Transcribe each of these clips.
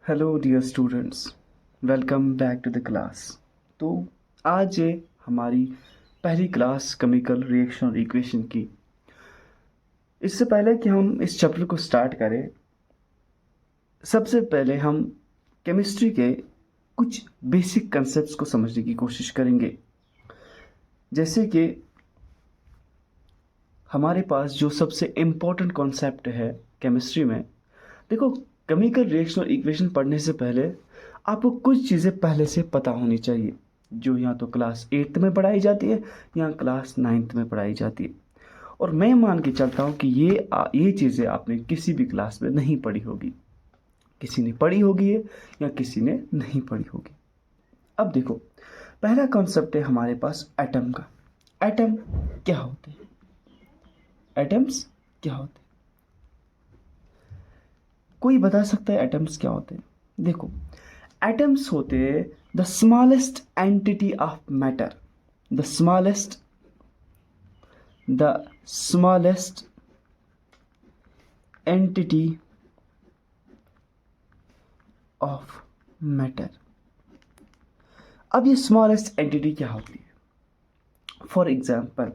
Hello dear students, welcome back to the class. तो आज है हमारी पहली क्लास केमिकल रिएक्शन और इक्वेशन की। इससे पहले कि हम इस चैप्टर को स्टार्ट करें, सबसे पहले हम केमिस्ट्री के कुछ बेसिक कंसेप्ट्स को समझने की कोशिश करेंगे। जैसे कि हमारे पास जो सबसे इम्पोर्टेंट कॉन्सेप्ट है केमिस्ट्री में, देखो, केमिकल रिएक्शन और इक्वेशन पढ़ने से पहले आपको कुछ चीज़ें पहले से पता होनी चाहिए, जो या तो क्लास 8th में पढ़ाई जाती है या क्लास 9th में पढ़ाई जाती है। और मैं मान के चलता हूँ कि ये चीज़ें आपने किसी भी क्लास में नहीं पढ़ी होगी। किसी ने पढ़ी होगी है या किसी ने नहीं पढ़ी होगी। अब देखो, पहला कॉन्सेप्ट है हमारे पास एटम का। एटम क्या होते हैं? एटम्स क्या होते हैं? कोई बता सकता है एटम्स क्या होते हैं? देखो, एटम्स होते हैं the smallest entity of matter. The smallest entity of matter. अब ये स्मॉलेस्ट एंटिटी क्या होती है? फॉर एग्जाम्पल,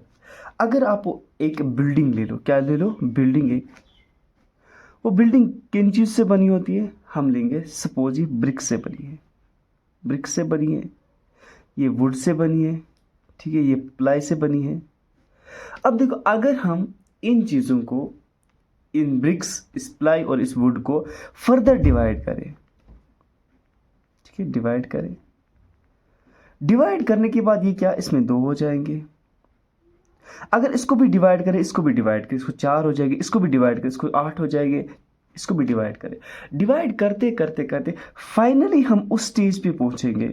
अगर आप एक बिल्डिंग ले लो, क्या ले लो? बिल्डिंग। एक वो बिल्डिंग किन चीज़ से बनी होती है? हम लेंगे सपोज ये ब्रिक से बनी है। ब्रिक से बनी है, ये वुड से बनी है, ठीक है, ये प्लाई से बनी है। अब देखो, अगर हम इन चीज़ों को, इन ब्रिक्स, इस प्लाई और इस वुड को फर्दर डिवाइड करें, ठीक है, डिवाइड करने के बाद ये क्या, इसमें दो हो जाएंगे। अगर इसको भी डिवाइड करें, इसको भी डिवाइड करें, इसको 4 हो जाएगी, इसको भी डिवाइड करें, इसको 8 हो जाएंगे, इसको भी डिवाइड करें। डिवाइड करते करते करते फाइनली हम उस स्टेज पे पहुंचेंगे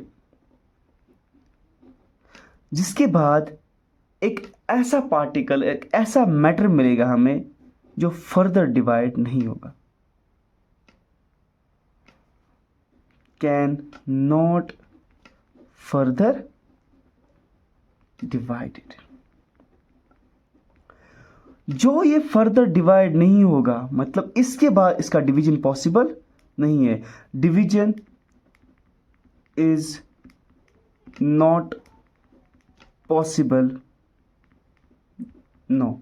जिसके बाद एक ऐसा पार्टिकल, एक ऐसा मैटर मिलेगा हमें जो फर्दर डिवाइड नहीं होगा। Can not further divided. जो ये फर्दर डिवाइड नहीं होगा, मतलब इसके बाद इसका डिवीजन पॉसिबल नहीं है। Division is not possible. No,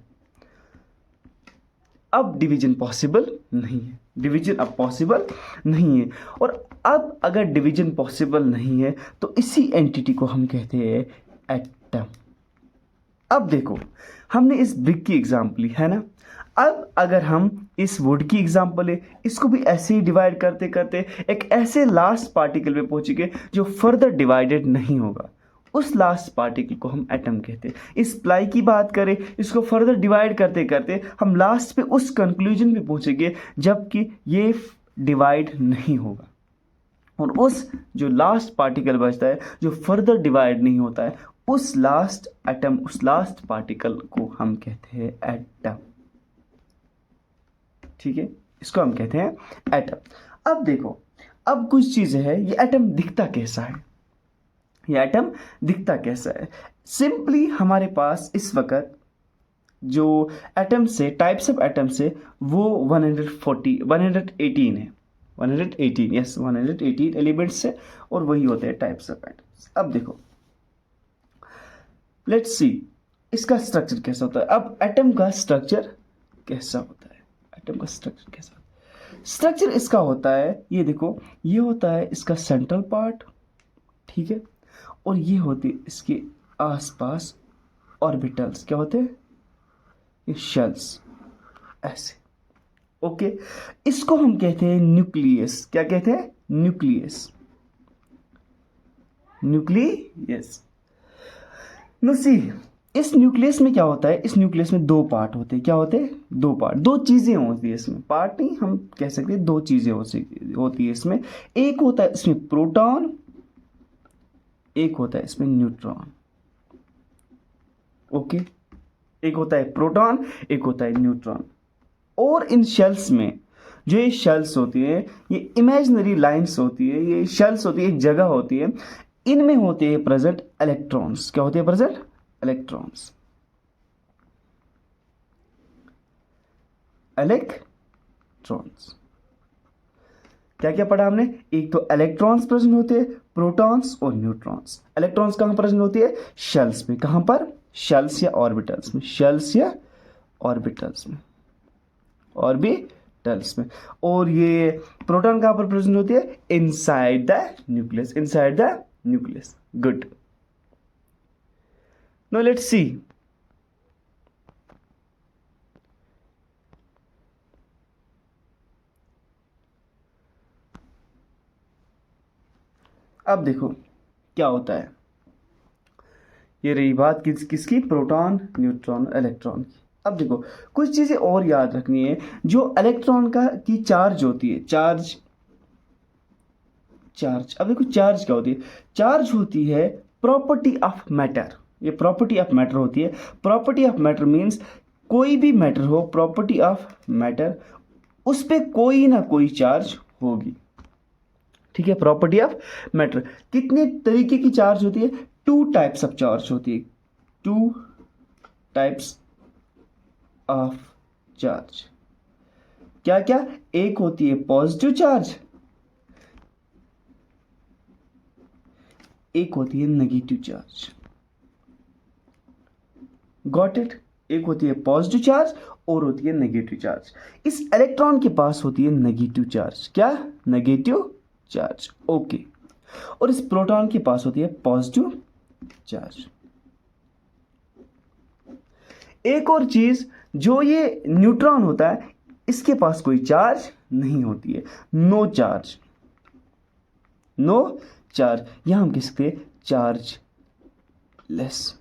अब डिवीजन पॉसिबल नहीं है। डिवीजन अब पॉसिबल नहीं है। और अब अगर डिवीजन पॉसिबल नहीं है तो इसी एंटिटी को हम कहते हैं एटम। अब देखो, हमने इस ब्रिक की एग्जांपल ली है ना। अब अगर हम इस वुड की एग्जांपल ले, इसको भी ऐसे ही डिवाइड करते करते एक ऐसे लास्ट पार्टिकल पे पहुंचेंगे जो फर्दर डिवाइडेड नहीं होगा। उस लास्ट पार्टिकल को हम एटम कहते हैं। इस प्लाई की बात करें, इसको फर्दर डिवाइड करते करते हम लास्ट पे उस कंक्लूजन पे पहुंचेंगे जबकि ये डिवाइड नहीं होगा। और उस जो लास्ट पार्टिकल बचता है, जो फर्दर डिवाइड नहीं होता है, उस लास्ट एटम, उस लास्ट पार्टिकल को हम कहते हैं एटम। ठीक है, इसको हम कहते हैं एटम। अब देखो, अब कुछ चीजें हैं, ये एटम दिखता कैसा है? ये एटम दिखता कैसा है? सिंपली हमारे पास इस वक्त जो एटम से, टाइप्स ऑफ एटम से, वो 118 है। 118, यस, 118 एलिमेंट्स है और वही होते हैं टाइप्स ऑफ एटम्स। अब देखो, लेट्स सी इसका स्ट्रक्चर कैसा होता है। अब एटम का स्ट्रक्चर कैसा होता है? एटम का स्ट्रक्चर कैसा होता है? स्ट्रक्चर इसका होता है, ये देखो, ये होता है इसका सेंट्रल पार्ट, ठीक है, और ये होती है इसके आसपास ऑर्बिटल्स, क्या होते हैं? ये शेल्स, ऐसे। ओके, इसको हम कहते हैं न्यूक्लियस। क्या कहते हैं? न्यूक्लियस। न्यूक्लियस। नो सी, इस न्यूक्लियस में क्या होता है? इस न्यूक्लियस में दो पार्ट होते हैं। क्या होते हैं? दो पार्ट, दो चीजें होती है इसमें। पार्ट नहीं, हम कह सकते हैं दो चीजें होती है इसमें। एक होता है इसमें प्रोटॉन, एक होता है इसमें न्यूट्रॉन। ओके, एक होता है प्रोटॉन, एक होता है न्यूट्रॉन। और इन शेल्स में, जो ये शेल्स होती है, ये इमेजिनरी लाइंस होती है, ये शेल्स होती है, एक जगह होती है, इनमें होते हैं प्रेजेंट इलेक्ट्रॉन्स। क्या होते हैं प्रेजेंट? इलेक्ट्रॉन्स। इलेक्ट्रॉन्स। क्या क्या पढ़ा हमने? एक तो इलेक्ट्रॉन्स प्रेजेंट होते हैं, प्रोटॉन्स और न्यूट्रॉन्स। इलेक्ट्रॉन्स कहाँ प्रेजेंट होती है? शेल्स में। कहाँ पर? शेल्स या ऑर्बिटल्स में। शेल्स या ऑर्बिटल्स में, ऑर्बिटल्स में। और ये प्रोटॉन कहाँ पर प्रेजेंट होती है? Inside the nucleus, inside the nucleus. Good. Now let's see, अब देखो क्या होता है। ये रही बात किसकी? प्रोटॉन, न्यूट्रॉन, इलेक्ट्रॉन की। अब देखो कुछ चीजें और याद रखनी है। जो इलेक्ट्रॉन की चार्ज होती है, चार्ज, अब देखो चार्ज क्या होती है? चार्ज होती है प्रॉपर्टी ऑफ मैटर। ये प्रॉपर्टी ऑफ मैटर होती है। प्रॉपर्टी ऑफ मैटर मीन्स कोई भी मैटर हो, प्रॉपर्टी ऑफ मैटर, उस पर कोई ना कोई चार्ज होगी। ठीक है, प्रॉपर्टी ऑफ मैटर। कितने तरीके की चार्ज होती है? 2 टाइप्स ऑफ चार्ज होती है। 2 टाइप्स ऑफ चार्ज। क्या क्या? एक होती है पॉजिटिव चार्ज, एक होती है नेगेटिव चार्ज। Got it? एक होती है पॉजिटिव चार्ज और होती है नेगेटिव चार्ज। इस इलेक्ट्रॉन के पास होती है नेगेटिव चार्ज। क्या? Negative charge. ओके। और इस प्रोटॉन के पास होती है पॉजिटिव चार्ज। एक और चीज, जो ये न्यूट्रॉन होता है, इसके पास कोई चार्ज नहीं होती है। No charge, no charge. यहां हम कह सकते हैं चार्ज लेस।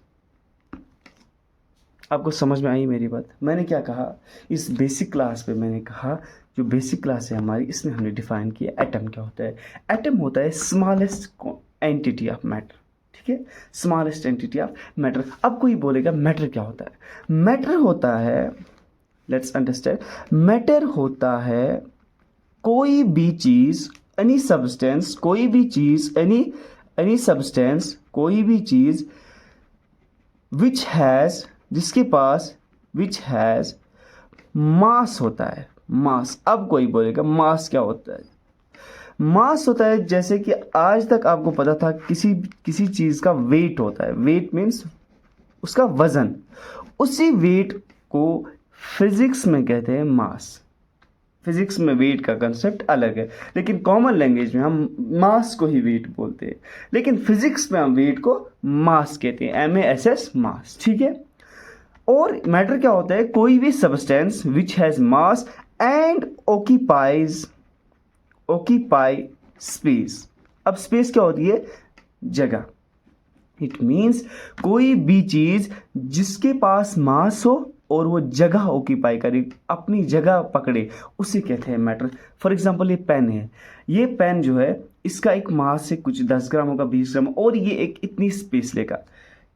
आपको समझ में आई मेरी बात? मैंने क्या कहा इस बेसिक क्लास पे? मैंने कहा जो बेसिक क्लास है हमारी, इसमें हमने डिफाइन किया एटम क्या होता है। एटम होता है स्मॉलेस्ट एंटिटी ऑफ मैटर। ठीक है, स्मॉलेस्ट एंटिटी ऑफ मैटर। अब कोई बोलेगा मैटर क्या होता है? मैटर होता है, लेट्स अंडरस्टैंड, मैटर होता है कोई भी चीज, एनी सब्सटेंस, कोई भी चीज, एनी सब्सटेंस, कोई भी चीज विच हैज, जिसके पास विच हैज मास होता है। मास। अब कोई बोलेगा मास क्या होता है? मास होता है, जैसे कि आज तक आपको पता था किसी चीज का वेट होता है। वेट मीन्स उसका वजन। उसी वेट को फिजिक्स में कहते हैं मास। फिजिक्स में वेट का कंसेप्ट अलग है, लेकिन कॉमन लैंग्वेज में हम मास को ही वेट बोलते हैं, लेकिन फिजिक्स में हम वेट को मास कहते हैं। MASS, मास। ठीक है। और मैटर क्या होता है? कोई भी substance which has mass and occupy space. अब स्पेस क्या होती है? जगह। इट मीन्स कोई भी चीज जिसके पास मास हो और वो जगह ऑक्यूपाई करे, अपनी जगह पकड़े, उसे कहते हैं मैटर। फॉर एग्जाम्पल ये पेन है। ये पेन जो है, इसका एक मास है कुछ 10 ग्राम होगा, 20 ग्राम, और ये एक इतनी स्पेस लेगा।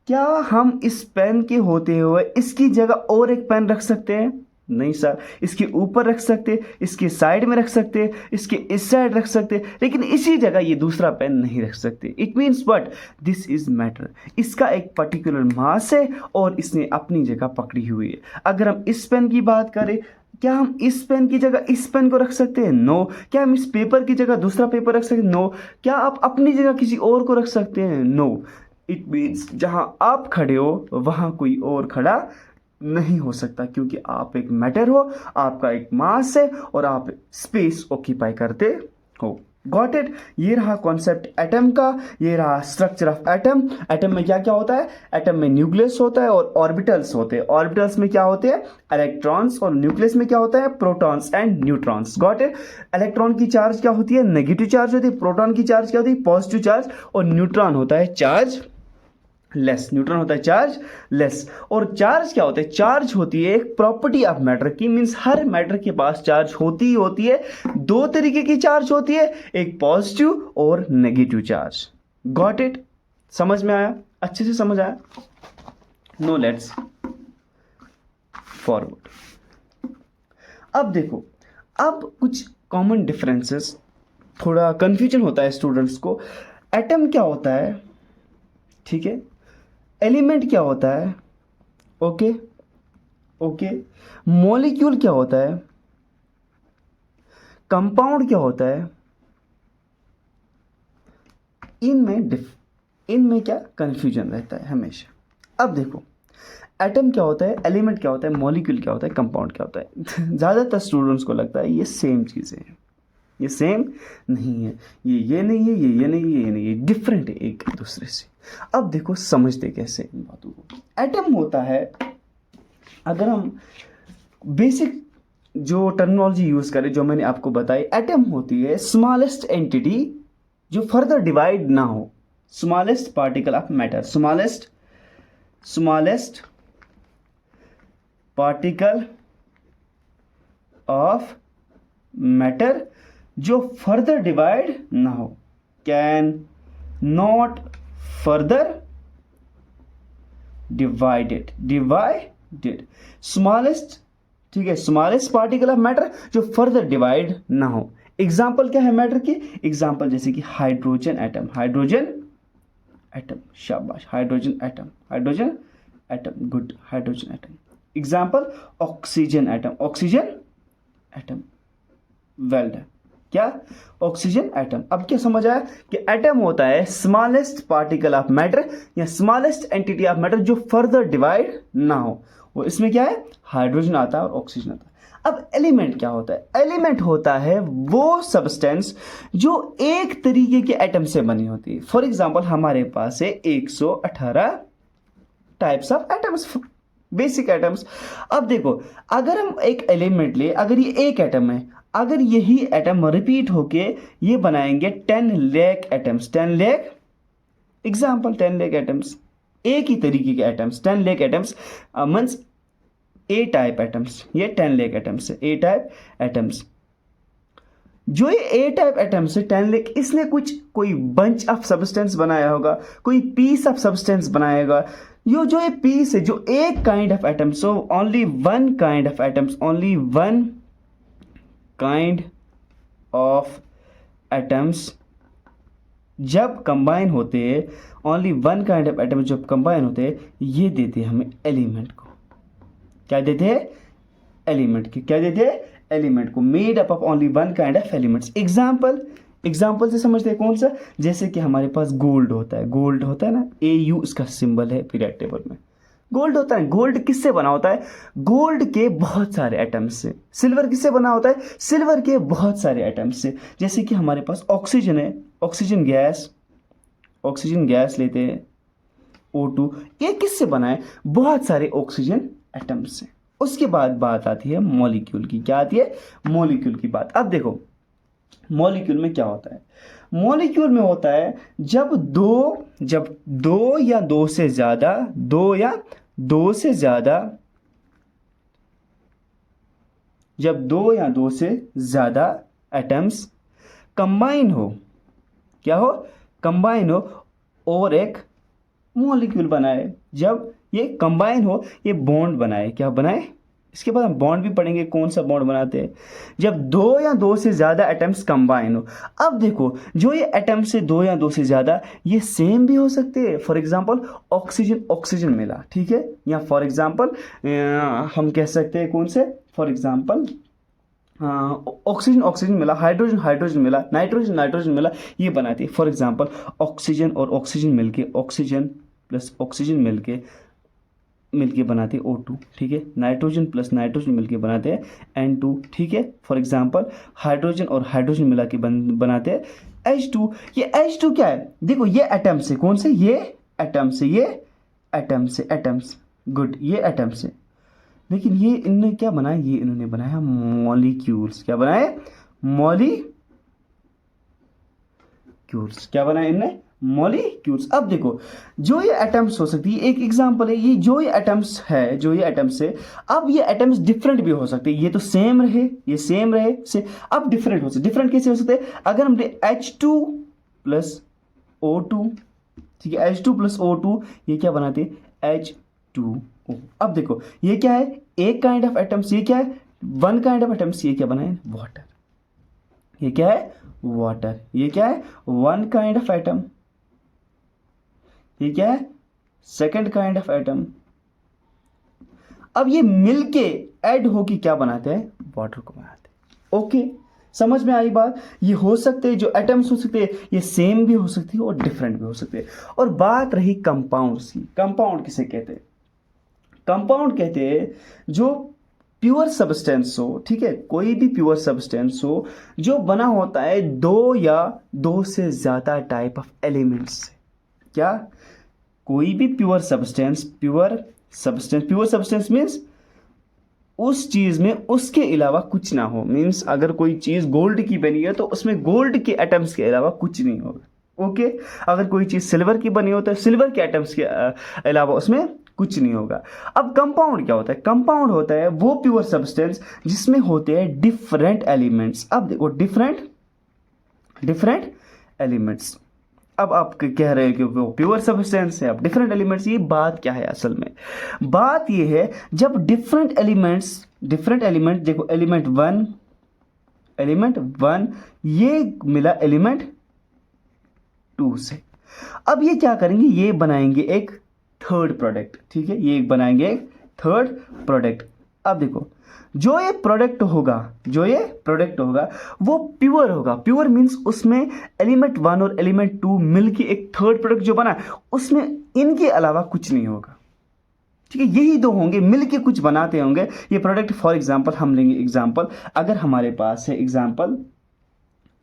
क्या हम इस पेन के होते हुए इसकी जगह और एक पेन रख सकते हैं? नहीं सर। इसके ऊपर रख सकते, इसके साइड में रख सकते, इसके इस साइड रख सकते, लेकिन इसी जगह ये दूसरा पेन नहीं रख सकते। It means what? This is matter. इसका एक पर्टिकुलर मास है और इसने अपनी जगह पकड़ी हुई है। अगर हम इस पेन की बात करें, क्या हम इस पेन की जगह इस पेन को रख सकते हैं? नो। क्या हम इस पेपर की जगह दूसरा पेपर रख सकते हैं? नो। क्या आप अपनी जगह किसी और को रख सकते हैं? नो। इट मीन्स जहां आप खड़े हो वहां कोई और खड़ा नहीं हो सकता, क्योंकि आप एक मैटर हो, आपका एक मास है और आप स्पेस ऑक्यूपाई करते हो। Got it? ये रहा कॉन्सेप्ट एटम का, ये रहा स्ट्रक्चर ऑफ एटम। एटम में क्या क्या होता है? एटम में न्यूक्लियस होता है और ऑर्बिटल्स होते हैं। ऑर्बिटल्स में क्या होते हैं? इलेक्ट्रॉन्स। और न्यूक्लियस में क्या होता है? Protons and neutrons. Got it? Electron की चार्ज क्या होती है? नेगेटिव चार्ज होती है। प्रोटॉन की चार्ज क्या होती है? Positive charge. और न्यूट्रॉन होता है चार्ज लेस। न्यूट्रॉन होता है चार्ज लेस। और चार्ज क्या होता है? चार्ज होती है एक प्रॉपर्टी ऑफ मैटर की। मीन्स हर मैटर के पास चार्ज होती ही होती है। 2 तरीके की चार्ज होती है, एक पॉजिटिव और नेगेटिव चार्ज। Got it? समझ में आया? अच्छे से समझ आया? No let's forward. अब देखो, अब कुछ कॉमन डिफरेंसेस, थोड़ा कंफ्यूजन होता है स्टूडेंट्स को। एटम क्या होता है? ठीक है। एलिमेंट क्या होता है? Okay okay. मॉलिक्यूल क्या होता है? कंपाउंड क्या होता है? इनमें क्या कन्फ्यूजन रहता है हमेशा। अब देखो एटम क्या होता है, एलिमेंट क्या होता है, मॉलिक्यूल क्या होता है, कंपाउंड क्या होता है। ज़्यादातर स्टूडेंट्स को लगता है ये सेम चीज़ें हैं, ये सेम नहीं है, ये नहीं है, ये नहीं है, ये नहीं है, डिफरेंट है एक दूसरे से। अब देखो समझते कैसे इन बातों को। एटम होता है, अगर हम बेसिक जो टर्मिनोलॉजी यूज़ करें जो मैंने आपको बताई, एटम होती है स्मॉलेस्ट एंटिटी जो फर्दर डिवाइड ना हो, smallest particle of matter, smallest particle of matter जो फर्दर डिवाइड ना हो, can not further divided, smallest, ठीक है, स्मॉलेस्ट पार्टिकल ऑफ मैटर जो फर्दर डिवाइड ना हो। एग्जाम्पल क्या है मैटर की, एग्जाम्पल जैसे कि हाइड्रोजन एटम, शाबाश, hydrogen atom, good, hydrogen atom. Example oxygen atom, well done, क्या, ऑक्सीजन एटम। अब क्या समझ आया कि एटम होता है स्मॉलेस्ट पार्टिकल ऑफ मैटर या स्मॉलेस्ट एंटिटी ऑफ मैटर जो फर्दर डिवाइड ना हो, वो इसमें क्या है, हाइड्रोजन आता है और ऑक्सीजन आता है। अब एलिमेंट क्या होता है, एलिमेंट होता है वो सब्सटेंस जो एक तरीके के एटम से बनी होती है। फॉर एग्जाम्पल हमारे पास है 118 types of atoms, basic atoms. अब देखो अगर हम एक एलिमेंट ले, अगर ये एक एटम है, अगर यही एटम रिपीट होके ये बनाएंगे 10 lakh atoms, 10 lakh, example 10 lakh atoms, एक ही तरीके के एटम्स, 10 लाख एटम्स मीन्स ए टाइप एटम्स, ये 10 लाख एटम्स है, ए टाइप एटम्स। जो ये ए टाइप एटम्स है 10 लाख, इसने कोई बंच ऑफ सब्सटेंस बनाया होगा, कोई पीस ऑफ सब्सटेंस बनाएगा। जो ये पीस है, जो एक kind of atom, so only one kind of atoms, only one kind of atoms जब कंबाइन होते हैं, only one kind of atoms जब कंबाइन होते हैं, ये देते हैं हमें एलिमेंट को। क्या देते हैं, एलिमेंट की, क्या देते हैं, एलिमेंट को, made up of only one kind of elements. Example से समझते हैं कौन सा, जैसे कि हमारे पास गोल्ड होता है ना, AU इसका सिंबल है पीरियड टेबल में, गोल्ड होता है। गोल्ड किससे बना होता है, गोल्ड के बहुत सारे एटम्स से। सिल्वर किससे बना होता है, सिल्वर के बहुत सारे एटम्स से। जैसे कि हमारे पास ऑक्सीजन है, ऑक्सीजन गैस लेते हैं, O2, ये किससे बना है, बहुत सारे ऑक्सीजन एटम्स से। उसके बाद बात आती है मॉलिक्यूल की, क्या आती है, मॉलिक्यूल की बात। अब देखो मॉलिक्यूल में क्या होता है, मॉलिक्यूल में होता है जब दो या दो से ज्यादा एटम्स कंबाइन हो, क्या हो, कंबाइन हो और एक मॉलिक्यूल बनाए। जब ये कंबाइन हो, ये बॉन्ड बनाए, क्या बनाए, इसके बाद हम बॉन्ड भी पढ़ेंगे, कौन सा बॉन्ड बनाते हैं, जब दो या दो से ज़्यादा एटम्स कंबाइन हो। अब देखो जो ये एटम्स है दो या दो से ज़्यादा, ये सेम भी हो सकते हैं। फॉर एग्जांपल ऑक्सीजन मिला, ठीक है, या फॉर एग्जांपल हम कह सकते हैं कौन से, फॉर एग्जांपल ऑक्सीजन मिला, हाइड्रोजन मिला, नाइट्रोजन मिला, ये बनाती है। फॉर एग्जांपल ऑक्सीजन और ऑक्सीजन मिलके, ऑक्सीजन प्लस ऑक्सीजन मिलके बनाते हैं O2, ठीक है, नाइट्रोजन प्लस नाइट्रोजन मिलके बनाते हैं N2, ठीक है। फॉर एग्जांपल हाइड्रोजन और हाइड्रोजन मिला के बनाते हैं H2। ये H2 क्या है, देखो ये एटम से, कौन से, ये एटम्स, गुड, ये एटम्स से। लेकिन ये इन्होंने क्या बनाया, ये इन्होंने बनाया मॉलिक्यूल्स, क्या बनाए, मॉलिक्यूल्स, क्या बनाया इनने, मॉलिक्यूल्स। अब देखो जो ये एटम्स हो सकती है, एक एग्जांपल है ये, जो ये एटम्स है, अब ये एटम्स डिफरेंट भी हो सकते हैं। ये तो सेम रहे, अब डिफरेंट हो सकते, डिफरेंट कैसे हो सकते हैं, अगर हम H2 प्लस O2, ठीक है, H2 प्लस O2, ये क्या बनाते हैं, H2O। अब देखो ये क्या है, एक काइंड ऑफ एटम्स, ये क्या है, वन काइंड ऑफ एटम्स, ये क्या बनाए, वाटर, ये क्या है, वाटर, ये क्या है, वन काइंड ऑफ एटम, ये क्या है, सेकंड काइंड ऑफ एटम। अब ये मिलके ऐड होके क्या बनाते हैं, वाटर को बनाते हैं। ओके, समझ में आई बात? ये हो सकते हैं, जो एटम्स हो सकते हैं ये सेम भी हो सकती है और डिफरेंट भी हो सकते हैं। और बात रही कंपाउंड्स की। कंपाउंड किसे कहते हैं? कंपाउंड कहते हैं जो प्योर सब्सटेंस हो, ठीक है, कोई भी प्योर सब्सटेंस हो जो बना होता है दो या दो से ज्यादा टाइप ऑफ एलिमेंट्स से। क्या? कोई भी प्योर सब्सटेंस मीन्स उस चीज में उसके अलावा कुछ ना हो। मीन्स अगर कोई चीज गोल्ड की बनी है तो उसमें गोल्ड के एटम्स के अलावा कुछ नहीं होगा। ओके। अगर कोई चीज सिल्वर की बनी हो तो सिल्वर के एटम्स के अलावा उसमें कुछ नहीं होगा। अब कंपाउंड क्या होता है? कंपाउंड होता है वो प्योर सब्सटेंस जिसमें होते हैं डिफरेंट एलिमेंट्स। अब देखो डिफरेंट एलिमेंट्स। अब आप कह रहे हैं कि वो प्योर सब्सटेंस है, अब डिफरेंट एलिमेंट्स, ये बात क्या है? असल में बात ये है जब डिफरेंट एलिमेंट देखो, एलिमेंट वन ये मिला एलिमेंट टू से। अब ये क्या करेंगे? ये बनाएंगे एक थर्ड प्रोडक्ट, ठीक है, ये बनाएंगे एक थर्ड प्रोडक्ट। अब देखो जो ये प्रोडक्ट होगा वो प्योर होगा। प्योर मीन्स उसमें एलिमेंट वन और एलिमेंट टू मिलके एक थर्ड प्रोडक्ट जो बना उसमें इनके अलावा कुछ नहीं होगा, ठीक है। यही दो होंगे मिलके कुछ बनाते होंगे ये प्रोडक्ट। फॉर एग्जांपल हम लेंगे एग्जांपल, अगर हमारे पास है example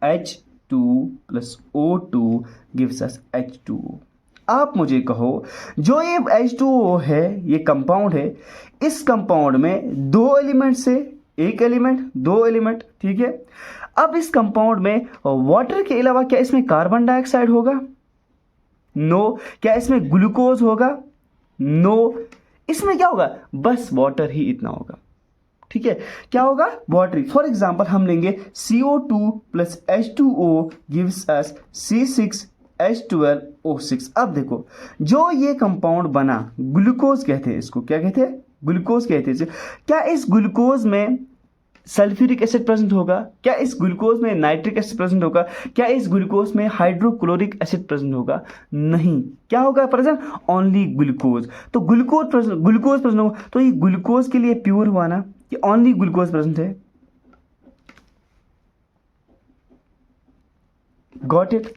H2 + O2 gives us H2O। आप मुझे कहो जो ये H2O है, ये कंपाउंड है, इस कंपाउंड में दो एलिमेंट से एक एलिमेंट, दो एलिमेंट, ठीक है। अब इस कंपाउंड में वाटर के अलावा क्या इसमें कार्बन डाइऑक्साइड होगा? नो। क्या इसमें ग्लूकोज होगा? नो। इसमें क्या होगा? बस वाटर ही इतना होगा, ठीक है। क्या होगा? वाटर। फॉर एग्जांपल हम लेंगे CO2 + H2O gives us C6H12O6। अब देखो जो ये कंपाउंड बना, ग्लूकोज कहते हैं इसको। क्या कहते हैं? ग्लूकोज कहते हैं। क्या इस ग्लूकोज में सल्फ्यूरिक एसिड प्रेजेंट होगा? क्या इस ग्लूकोज में नाइट्रिक एसिड प्रेजेंट होगा? क्या इस ग्लूकोज में हाइड्रोक्लोरिक एसिड प्रेजेंट होगा? नहीं। क्या होगा प्रेजेंट? Only glucose. तो ग्लूकोज प्रेजेंट होगा तो ये ग्लूकोज के लिए प्योर हुआ ना कि ओनली ग्लूकोज प्रेजेंट है। Got it?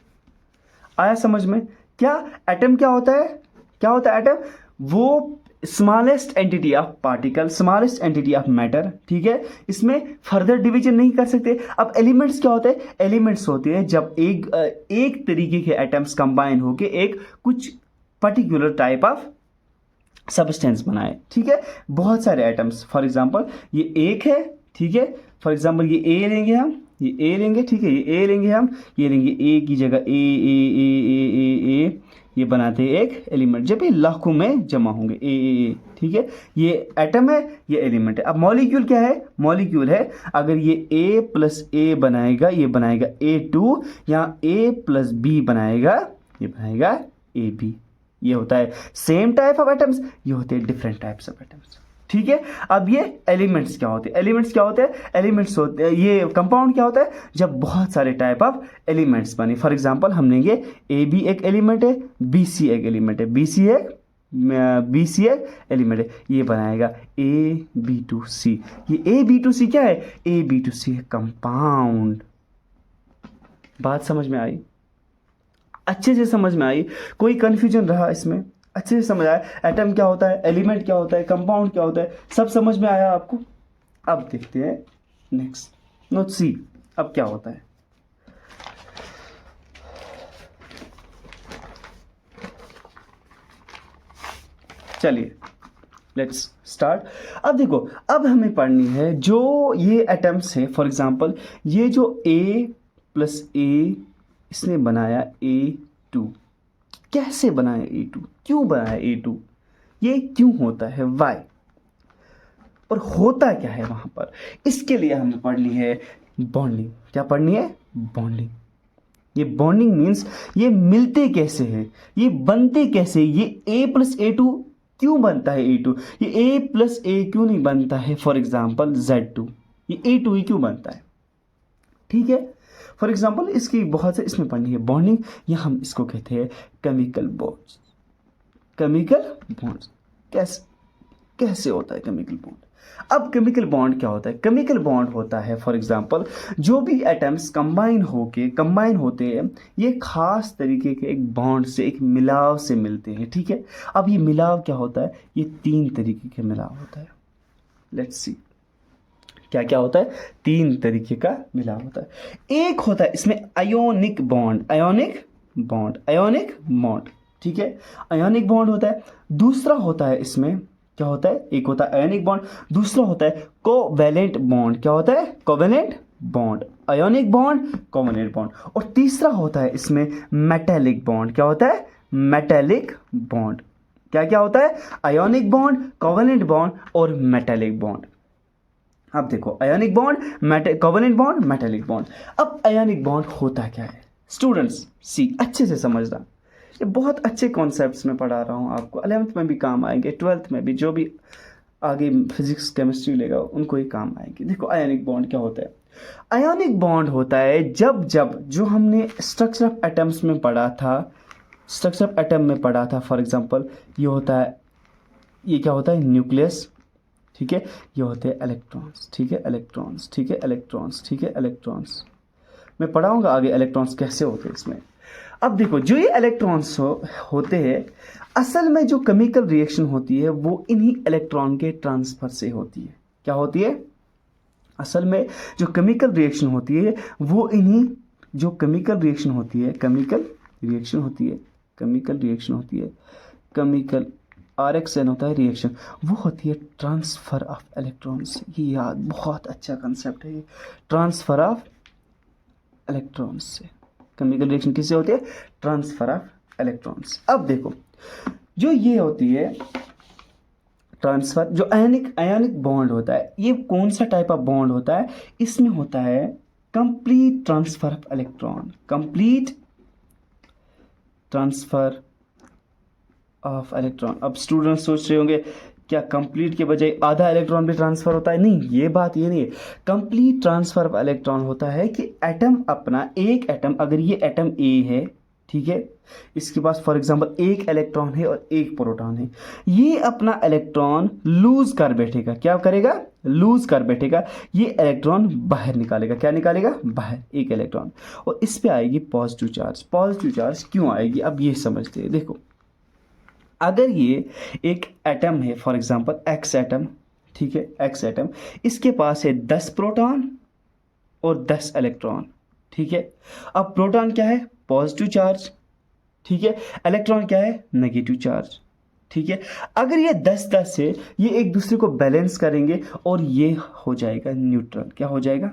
आया समझ में? क्या एटम क्या होता है? क्या होता है एटम? वो smallest entity of particle, smallest entity of matter, ठीक है। इसमें फर्दर डिवीजन नहीं कर सकते। अब एलिमेंट्स क्या होते हैं? एलिमेंट्स होते हैं जब एक तरीके के एटम्स कंबाइन होके एक कुछ पर्टिकुलर टाइप ऑफ सब्सटेंस बनाए, ठीक है। बहुत सारे एटम्स, फॉर एग्जांपल ये एक है, ठीक है। फॉर एग्जांपल ये ए लेंगे हम, ये ए लेंगे, ठीक है, ये ए लेंगे हम, ये लेंगे ए की जगह ए ए ए ए ए ए, ये बनाते हैं एक एलिमेंट जब ये लाखों में जमा होंगे ए, ठीक है। ये एटम है, ये एलिमेंट है। अब मॉलिक्यूल क्या है? मॉलिक्यूल है अगर ये A + A बनाएगा, ये बनाएगा A2, यहाँ A + B बनाएगा, ये बनाएगा AB। ये होता है सेम टाइप ऑफ एटम्स, ये होते हैं डिफरेंट टाइप्स ऑफ एटम्स, ठीक है। अब ये एलिमेंट्स क्या होते हैं? एलिमेंट्स क्या होते हैं? एलिमेंट्स होते हैं, ये कंपाउंड क्या होता है? जब बहुत सारे टाइप ऑफ एलिमेंट्स बने। फॉर एग्जांपल हम लेंगे AB एक एलिमेंट है, BC एक एलिमेंट है, BC एक एलिमेंट है, ये बनाएगा AB2C। ये AB2C क्या है? AB2C है कंपाउंड। बात समझ में आई? अच्छे से समझ में आई? कोई कंफ्यूजन रहा इसमें? अच्छे से समझ आया? एटम क्या होता है, एलिमेंट क्या होता है, कंपाउंड क्या होता है, सब समझ में आया आपको? अब देखते हैं नेक्स्ट नोट सी, अब क्या होता है। चलिए लेट्स स्टार्ट। अब देखो, अब हमें पढ़नी है जो ये एटम्स है। फॉर एग्जांपल ये जो A + A इसने बनाया A2, कैसे बनाया A2, क्यों बनाया A2, ये क्यों होता है, वाई, और होता क्या है वहां पर, इसके लिए हमें पढ़नी है बॉन्डिंग। क्या पढ़नी है? बॉन्डिंग। ये बॉन्डिंग मीन्स ये मिलते कैसे हैं, ये बनते कैसे, ये A + A2 क्यों बनता है A2, ये A + A क्यों नहीं बनता है फॉर एग्जाम्पल Z2, ये A2 ही क्यों बनता है, ठीक है। फॉर एग्जाम्पल इसकी बहुत से इसमें पढ़नी है बॉन्डिंग, या हम इसको कहते हैं केमिकल बॉन्ड्स। केमिकल बॉन्ड्स कैसे होता है केमिकल बॉन्ड? अब केमिकल बॉन्ड क्या होता है? केमिकल बॉन्ड होता है फॉर एग्जांपल जो भी एटम्स कंबाइन होते हैं ये खास तरीके के एक बॉन्ड से, एक मिलाव से मिलते हैं, ठीक है। अब ये मिलाव क्या होता है? ये 3 तरीके के मिलाव होता है। लेट्स सी क्या क्या होता है? 3 तरीके का मिलाव होता है। एक होता है इसमें आयोनिक बॉन्ड, ठीक है, आयोनिक बॉन्ड होता है। दूसरा होता है इसमें क्या होता है? एक होता है आयोनिक बॉन्ड, दूसरा होता है कोवेलेंट बॉन्ड। क्या होता है? Covalent bond, ionic bond, covalent bond. और तीसरा होता है इसमें मेटेलिक बॉन्ड। क्या होता है? Metallic bond. क्या क्या होता है? आयोनिक बॉन्ड, कोवेलेंट बॉन्ड और मेटेलिक बॉन्ड। अब देखो ionic bond, covalent bond, metallic bond. अब आयोनिक बॉन्ड होता क्या है स्टूडेंट्स? सी अच्छे से समझना, ये बहुत अच्छे कॉन्सेप्ट्स में पढ़ा रहा हूँ आपको, 11th में भी काम आएंगे, 12th में भी, जो भी आगे फिजिक्स केमिस्ट्री लेगा उनको ही काम आएंगे। देखो आयोनिक बॉन्ड क्या होता है? आयोनिक बॉन्ड होता है जब जो हमने स्ट्रक्चर ऑफ एटम्स में पढ़ा था, फॉर एग्जांपल ये होता है, ये क्या होता है? न्यूक्लियस, ठीक है, ये होते हैं इलेक्ट्रॉन्स, ठीक है, इलेक्ट्रॉन्स। मैं पढ़ाऊंगा आगे इलेक्ट्रॉन्स कैसे होते हैं इसमें। अब देखो जो ये इलेक्ट्रॉन्स होते हैं, असल में जो केमिकल रिएक्शन होती है वो इन्हीं इलेक्ट्रॉन के ट्रांसफर से होती है। क्या होती है? असल में जो केमिकल रिएक्शन होती है वो इन्हीं, जो केमिकल रिएक्शन होती है, केमिकल RXN होता है रिएक्शन, वो होती है ट्रांसफर ऑफ इलेक्ट्रॉन्स। ये याद, बहुत अच्छा कंसेप्ट है ये, ट्रांसफर ऑफ इलेक्ट्रॉन्स से। केमिकल रिएक्शन किससे होती है? Transfer of electrons. अब देखो जो ये होती है ट्रांसफर, जो आयनिक बॉन्ड होता है, ये कौन सा टाइप ऑफ बॉन्ड होता है? इसमें होता है कंप्लीट ट्रांसफर ऑफ इलेक्ट्रॉन, अब स्टूडेंट सोच रहे होंगे क्या कंप्लीट के बजाय आधा इलेक्ट्रॉन भी ट्रांसफर होता है? नहीं, ये बात ये नहीं है। कंप्लीट ट्रांसफर ऑफ इलेक्ट्रॉन होता है कि एटम अपना, एक एटम, अगर ये एटम ए है, ठीक है, इसके पास फॉर एग्जांपल एक इलेक्ट्रॉन है और एक प्रोटॉन है, ये अपना इलेक्ट्रॉन लूज कर बैठेगा। क्या करेगा? लूज कर बैठेगा, ये इलेक्ट्रॉन बाहर निकालेगा। क्या निकालेगा? बाहर एक इलेक्ट्रॉन, और इस पे आएगी पॉजिटिव चार्ज। क्यों आएगी? अब ये समझते हैं। देखो अगर ये एक एटम है, फॉर एग्जांपल एक्स एटम, ठीक है, एक्स एटम, इसके पास है 10 प्रोटॉन और 10 इलेक्ट्रॉन, ठीक है। अब प्रोटॉन क्या है? पॉजिटिव चार्ज, ठीक है, इलेक्ट्रॉन क्या है? नेगेटिव चार्ज, ठीक है। अगर ये 10-10 है, ये एक दूसरे को बैलेंस करेंगे और ये हो जाएगा न्यूट्रल। क्या हो जाएगा?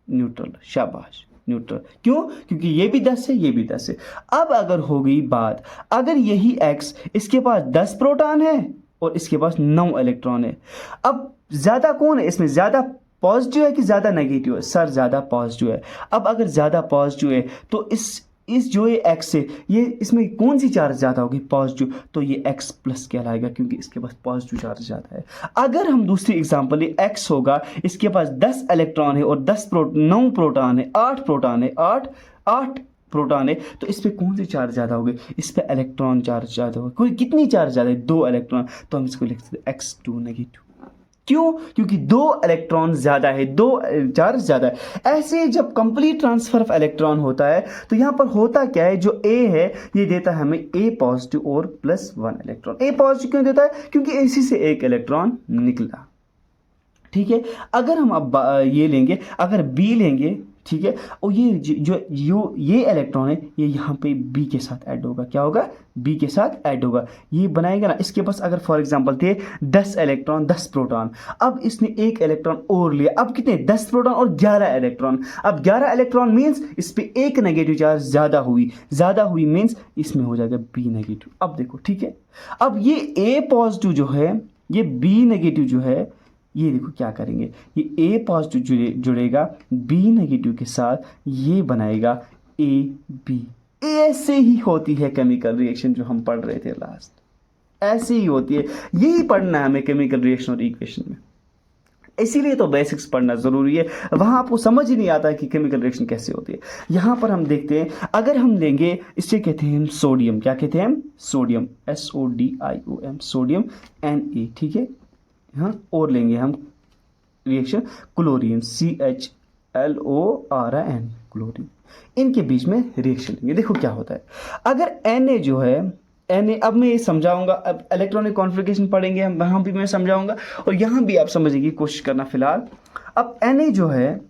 न्यूट्रल। शाबाश, न्यूट्रल। क्यों? क्योंकि ये भी 10 है, ये भी 10 है। अब अगर हो गई बात, अगर यही एक्स, इसके पास 10 प्रोटॉन है और इसके पास 9 इलेक्ट्रॉन है, अब ज्यादा कौन है इसमें? ज्यादा पॉजिटिव है कि ज्यादा नेगेटिव है? सर ज्यादा पॉजिटिव है। अब अगर ज्यादा पॉजिटिव है तो इस जो ये एक्स है, ये इसमें कौन सी चार्ज ज़्यादा होगी? पॉजिटिव। तो ये एक्स प्लस कहलाएगा क्योंकि इसके पास पॉजिटिव चार्ज ज़्यादा है। अगर हम दूसरी एग्जांपल, ये एक्स होगा, इसके पास 10 इलेक्ट्रॉन है और 9 प्रोटॉन है, 8 प्रोटॉन है, 8 प्रोटॉन है, तो इस पर कौन सी चार्ज ज़्यादा होगी? इस पर इलेक्ट्रॉन चार्ज ज़्यादा होगा। कोई कितनी चार्ज ज़्यादा है? 2 इलेक्ट्रॉन। तो हम इसको लिख सकते हैं X2 नेगेटिव। क्यों? क्योंकि 2 इलेक्ट्रॉन ज्यादा है, 2 चार्ज ज्यादा है। ऐसे जब कंप्लीट ट्रांसफर ऑफ इलेक्ट्रॉन होता है तो यहां पर होता क्या है? जो ए है ये देता है हमें ए पॉजिटिव और +1 इलेक्ट्रॉन। ए पॉजिटिव क्यों देता है? क्योंकि इसी से एक इलेक्ट्रॉन निकला, ठीक है। अगर हम अब ये लेंगे, अगर बी लेंगे, ठीक है, और ये इलेक्ट्रॉन है, ये यहाँ पे बी के साथ ऐड होगा। क्या होगा? बी के साथ ऐड होगा, ये बनाएगा ना। इसके पास अगर फॉर एग्जांपल थे 10 इलेक्ट्रॉन, 10 प्रोटॉन, अब इसने एक इलेक्ट्रॉन और लिया। अब कितने? 10 प्रोटॉन और 11 इलेक्ट्रॉन। अब 11 इलेक्ट्रॉन मीन्स इस पर एक नेगेटिव चार्ज ज़्यादा हुई मीन्स इसमें हो जाएगा बी नेगेटिव। अब देखो, ठीक है, अब ये ए पॉजिटिव जो है, ये बी नेगेटिव जो है, ये देखो क्या करेंगे, ये ए पॉजिटिव जुड़ेगा बी नेगेटिव के साथ, ये बनाएगा ए बी। ऐसे ही होती है केमिकल रिएक्शन जो हम पढ़ रहे थे लास्ट, ऐसे ही होती है। यही पढ़ना है हमें केमिकल रिएक्शन और इक्वेशन में, इसीलिए तो बेसिक्स पढ़ना ज़रूरी है। वहाँ आपको समझ ही नहीं आता कि केमिकल रिएक्शन कैसे होती है। यहाँ पर हम देखते हैं, अगर हम लेंगे, इसे कहते हैं हम सोडियम। क्या कहते हैं हम? सोडियम, SODIUM, सोडियम Na, ठीक है, हाँ और लेंगे हम रिएक्शन क्लोरीन, CHLORIN, क्लोरीन, इनके बीच में रिएक्शन लेंगे। देखो क्या होता है, अगर Na जो है Na, अब मैं ये समझाऊंगा, अब इलेक्ट्रॉनिक कॉन्फ़िगरेशन पढ़ेंगे हम, वहाँ भी मैं समझाऊंगा और यहाँ भी आप समझने की कोशिश करना फिलहाल। अब Na जो है,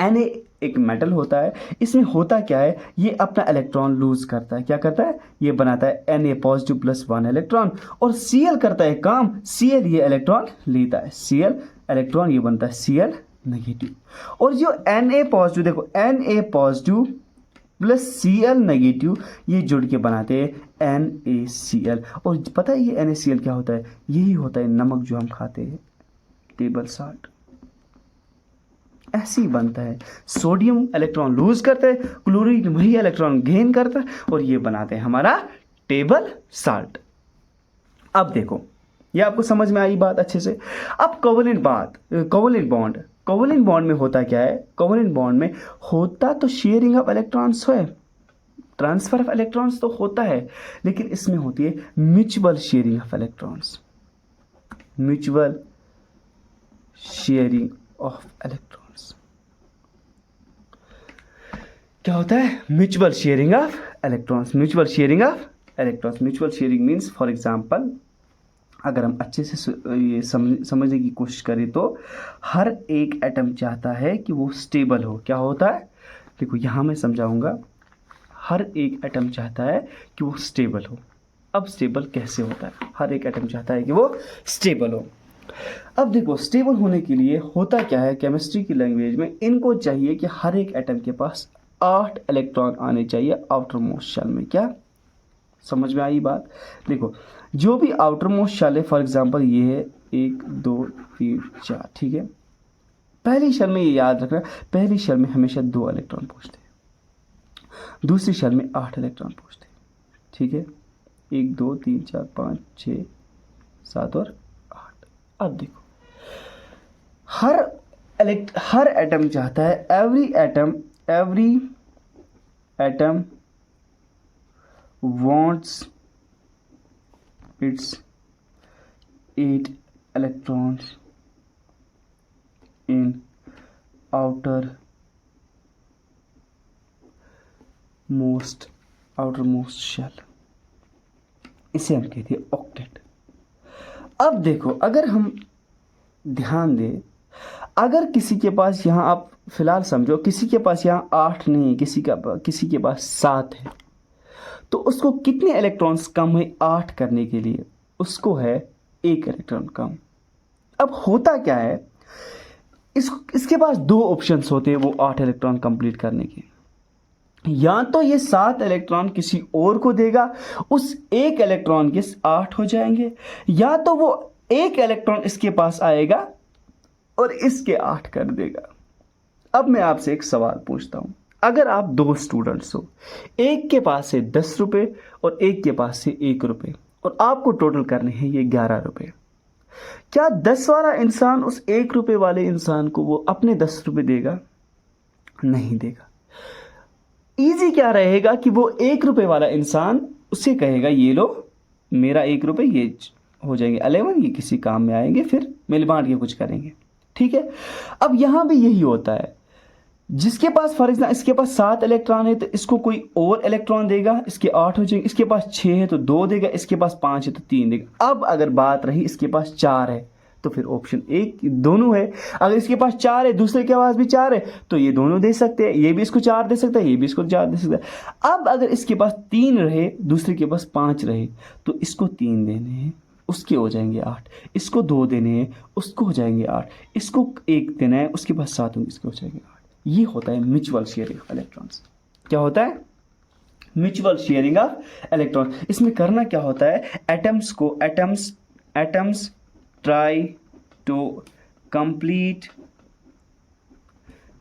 Na एक मेटल होता है, इसमें होता क्या है, ये अपना इलेक्ट्रॉन लूज करता है, क्या करता है, ये बनाता है Na पॉजिटिव प्लस 1 इलेक्ट्रॉन, और Cl करता है काम, Cl ये इलेक्ट्रॉन लेता है, Cl इलेक्ट्रॉन ये बनता है Cl नेगेटिव, और जो Na पॉजिटिव, देखो Na positive plus Cl negative ये जुड़ के बनाते हैं NaCl, और पता है ये NaCl क्या होता है, यही होता है नमक जो हम खाते हैं, टेबल साल्ट, ऐसे ही बनता है। सोडियम इलेक्ट्रॉन लूज करता है, क्लोरीन वही इलेक्ट्रॉन गेन करता है, और ये बनाते हैं हमारा टेबल साल्ट। अब देखो ये आपको समझ में आई बात अच्छे से। अब कोवेलेंट बॉन्ड में होता क्या है, कोवेलेंट बॉन्ड में होता तो शेयरिंग ऑफ इलेक्ट्रॉन्स है, ट्रांसफर ऑफ इलेक्ट्रॉन्स तो होता है, लेकिन इसमें होती है mutual sharing of electrons, mutual sharing of electrons. क्या होता है, mutual sharing of electrons, mutual sharing of electrons. Mutual sharing means, for example अगर हम अच्छे से ये समझने की कोशिश करें तो हर एक एटम चाहता है कि वो स्टेबल हो। क्या होता है, देखो यहाँ मैं समझाऊंगा, हर एक एटम चाहता है कि वो स्टेबल हो। अब स्टेबल कैसे होता है, हर एक एटम चाहता है कि वो स्टेबल हो। अब देखो स्टेबल होने के लिए होता क्या है, केमिस्ट्री की लैंग्वेज में इनको चाहिए कि हर एक एटम के पास 8 इलेक्ट्रॉन आने चाहिए आउटर मोस्ट शेल में। क्या समझ में आई बात, देखो जो भी आउटर मोस्ट शेल है, फॉर एग्जांपल ये है 1 2 3 4, ठीक है, पहली शेल में ये याद रखना, पहली शेल में हमेशा 2 इलेक्ट्रॉन पहुंचते हैं, दूसरी शेल में 8 इलेक्ट्रॉन पहुंचते हैं, ठीक है, 1 2 3 4 5 6 7 और 8। अब देखो हर एटम चाहता है, every atom wants its 8 electrons in outermost shell, इसे हम कहते हैं ऑक्टेट। अब देखो अगर हम ध्यान दें, अगर किसी के पास यहाँ, आप फिलहाल समझो किसी के पास यहाँ 8 नहीं है, किसी के पास 7 है, तो उसको कितने इलेक्ट्रॉन्स कम है 8 करने के लिए, उसको है 1 इलेक्ट्रॉन कम। अब होता क्या है, इसके पास 2 ऑप्शंस होते हैं वो 8 इलेक्ट्रॉन कंप्लीट करने के, या तो ये 7 इलेक्ट्रॉन किसी और को देगा, उस 1 इलेक्ट्रॉन के 8 हो जाएंगे, या तो वो 1 इलेक्ट्रॉन इसके पास आएगा और इसके 8 कर देगा। अब मैं आपसे एक सवाल पूछता हूं, अगर आप 2 स्टूडेंट्स हो, एक के पास से 10 रुपये और एक के पास से 1 रुपये, और आपको टोटल करने हैं ये 11 रुपये, क्या 10 वाला इंसान उस 1 रुपये वाले इंसान को वो अपने 10 रुपये देगा? नहीं देगा। इजी क्या रहेगा कि वो 1 रुपये वाला इंसान उससे कहेगा ये लो मेरा 1 रुपये, ये हो जाएंगे 11, ये किसी काम में आएंगे, फिर मिल बांट के कुछ करेंगे, ठीक है। अब यहां भी यही होता है, जिसके पास फॉर एग्जाम्पल इसके पास 7 इलेक्ट्रॉन है तो इसको कोई और इलेक्ट्रॉन देगा, इसके 8 हो जाएंगे, इसके पास 6 है तो 2 देगा, इसके पास 5 है तो 3 देगा। अब अगर बात रही इसके पास 4 है तो फिर ऑप्शन 1 दोनों है, अगर इसके पास 4 है दूसरे के पास भी 4 है तो ये दोनों दे सकते हैं, ये भी इसको 4 दे सकता है, ये भी इसको 4 दे सकता है। अब अगर इसके पास 3 रहे दूसरे के पास 5 रहे तो इसको 3 देने हैं, उसके हो जाएंगे 8, इसको 2 देने हैं, उसको हो जाएंगे 8, इसको 1 देना है, उसके पास 7 होंगे, इसके हो जाएंगे 8। ये होता है म्यूचुअल शेयरिंग ऑफ इलेक्ट्रॉन्स। क्या होता है? Mutual sharing of electron. इसमें करना क्या होता है, atoms try to complete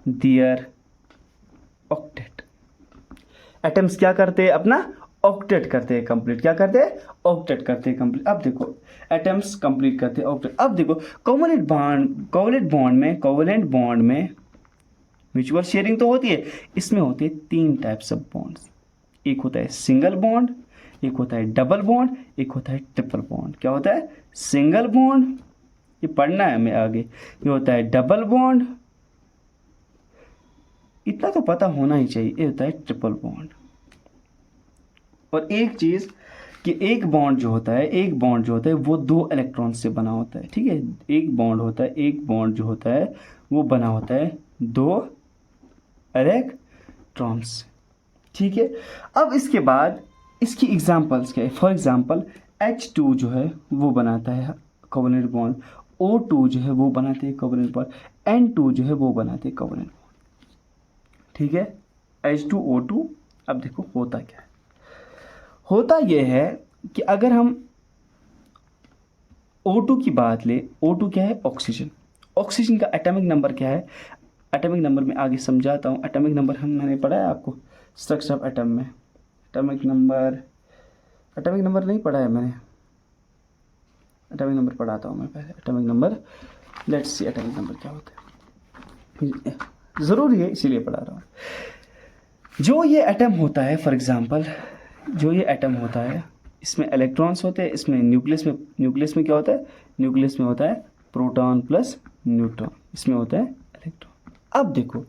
their octet. Atoms क्या करते हैं, अपना ऑक्टेट करते हैं कंप्लीट। क्या करते हैं? ऑक्टेट करते हैं कंप्लीट। अब देखो एटम्स कंप्लीट करते हैं ऑक्टेट। अब देखो कोवेलेंट बॉन्ड में म्यूचुअल शेयरिंग तो होती है, इसमें होती है 3 टाइप्स ऑफ बॉन्ड्स। एक होता है सिंगल बॉन्ड, एक होता है डबल बॉन्ड, एक होता है ट्रिपल बॉन्ड। क्या होता है? सिंगल बॉन्ड, ये पढ़ना है हमें आगे। ये होता है डबल बॉन्ड, इतना तो पता होना ही चाहिए। ये होता है ट्रिपल बॉन्ड। और एक चीज़ कि एक बॉन्ड जो होता है वो 2 इलेक्ट्रॉन से बना होता है, ठीक है। एक बॉन्ड जो होता है वो बना होता है 2 इलेक्ट्रॉन से, ठीक है। अब इसके बाद इसकी एग्जांपल्स क्या है। फॉर एग्जांपल H2 जो है वो बनाता है कोवलेंट बॉन्ड, O2 जो है वो बनाते हैं कोवलेंट बॉन्ड, N2 जो है वो बनाते हैं कोवलेंट बॉन्ड, ठीक है। H2O2। अब देखो होता क्या है। होता यह है कि अगर हम O2 की बात ले, O2 क्या है, ऑक्सीजन। ऑक्सीजन का एटॉमिक नंबर क्या है, एटॉमिक नंबर में आगे समझाता हूँ। एटॉमिक नंबर मैंने पढ़ा है आपको स्ट्रक्चर ऑफ एटम में। एटॉमिक नंबर नहीं पढ़ा है मैंने, एटॉमिक नंबर पढ़ाता हूँ मैं पहले। Atomic number, let's see atomic number क्या होता है, ज़रूरी है इसीलिए पढ़ा रहा हूँ। जो ये एटम होता है, फॉर एग्जांपल जो ये एटम होता है, इसमें इलेक्ट्रॉन्स होते हैं, इसमें न्यूक्लियस में क्या होता है, न्यूक्लियस में होता है प्रोटॉन प्लस न्यूट्रॉन, इसमें होता है इलेक्ट्रॉन। अब देखो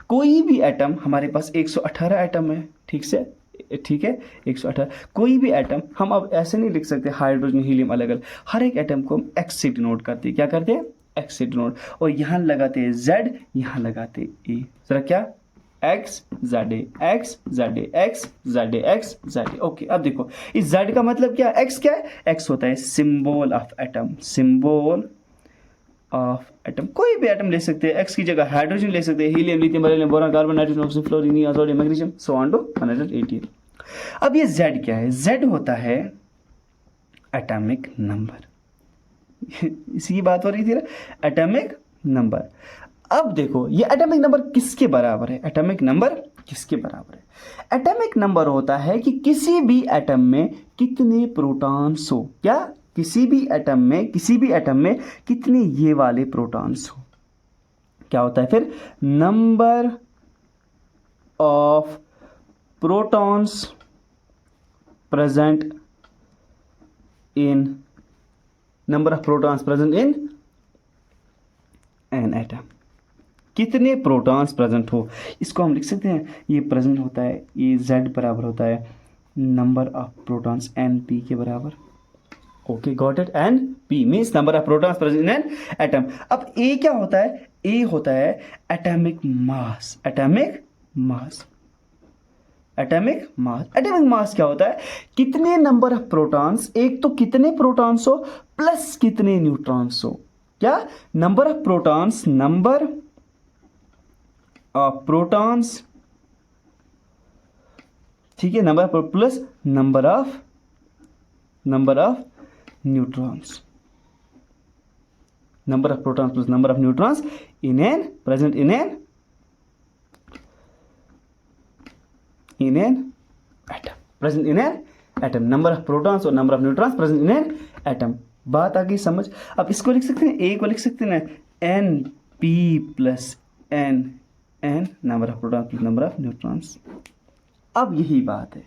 कोई भी एटम, हमारे पास 118 एटम है, ठीक है 118। कोई भी एटम हम अब ऐसे नहीं लिख सकते हाइड्रोजन हीलियम अलग अलग, हर एक एटम को हम एक्स से डिनोट करते हैं। क्या करते हैं, एक्स से डिनोट। और यहाँ लगाते हैं Z, यहाँ लगाते हैं ए। जरा क्या, x Z x Z x Z x Z. Okay, अब देखो इस Z का मतलब क्या है, एक्स क्या है, एक्स होता है symbol of atom, symbol of atom. कोई भी एटम ले सकते हैं, एक्स की जगह हाइड्रोजन ले सकते हैं, helium, lithium, beryllium, boron, carbon, nitrogen, oxygen, fluorine, sodium, magnesium, so on to 118। अब ये Z क्या है, Z होता है एटॉमिक नंबर। इसी की बात हो रही थी ना, एटॉमिक नंबर। अब देखो ये एटॉमिक नंबर किसके बराबर है, एटॉमिक नंबर किसके बराबर है। एटॉमिक नंबर होता है कि किसी भी एटम में कितने प्रोटॉन्स हो, क्या, किसी भी एटम में कितने ये वाले प्रोटॉन्स हो। क्या होता है फिर, number of protons present in an atom. कितने प्रोटॉन्स प्रेजेंट हो, इसको हम लिख सकते हैं, ये प्रेजेंट होता है, ये Z बराबर होता है नंबर ऑफ प्रोटॉन्स NP के बराबर। Okay, got it. NP means number of protons present in an atom. अब A क्या होता है, A होता है एटॉमिक मास। एटॉमिक मास क्या होता है, कितने नंबर ऑफ प्रोटॉन्स, एक तो कितने प्रोटॉन्स हो प्लस कितने न्यूट्रॉन्स हो। क्या, number of protons, number of protons, ठीक है, number plus number of neutrons, number of protons plus number of neutrons in an present in an atom, present in an atom. Number of protons और number of neutrons present in an atom. बात आ गई समझ। अब इसको लिख सकते हैं, ए को लिख सकते हैं NP plus N number of protons plus number of neutrons. अब यही बात है।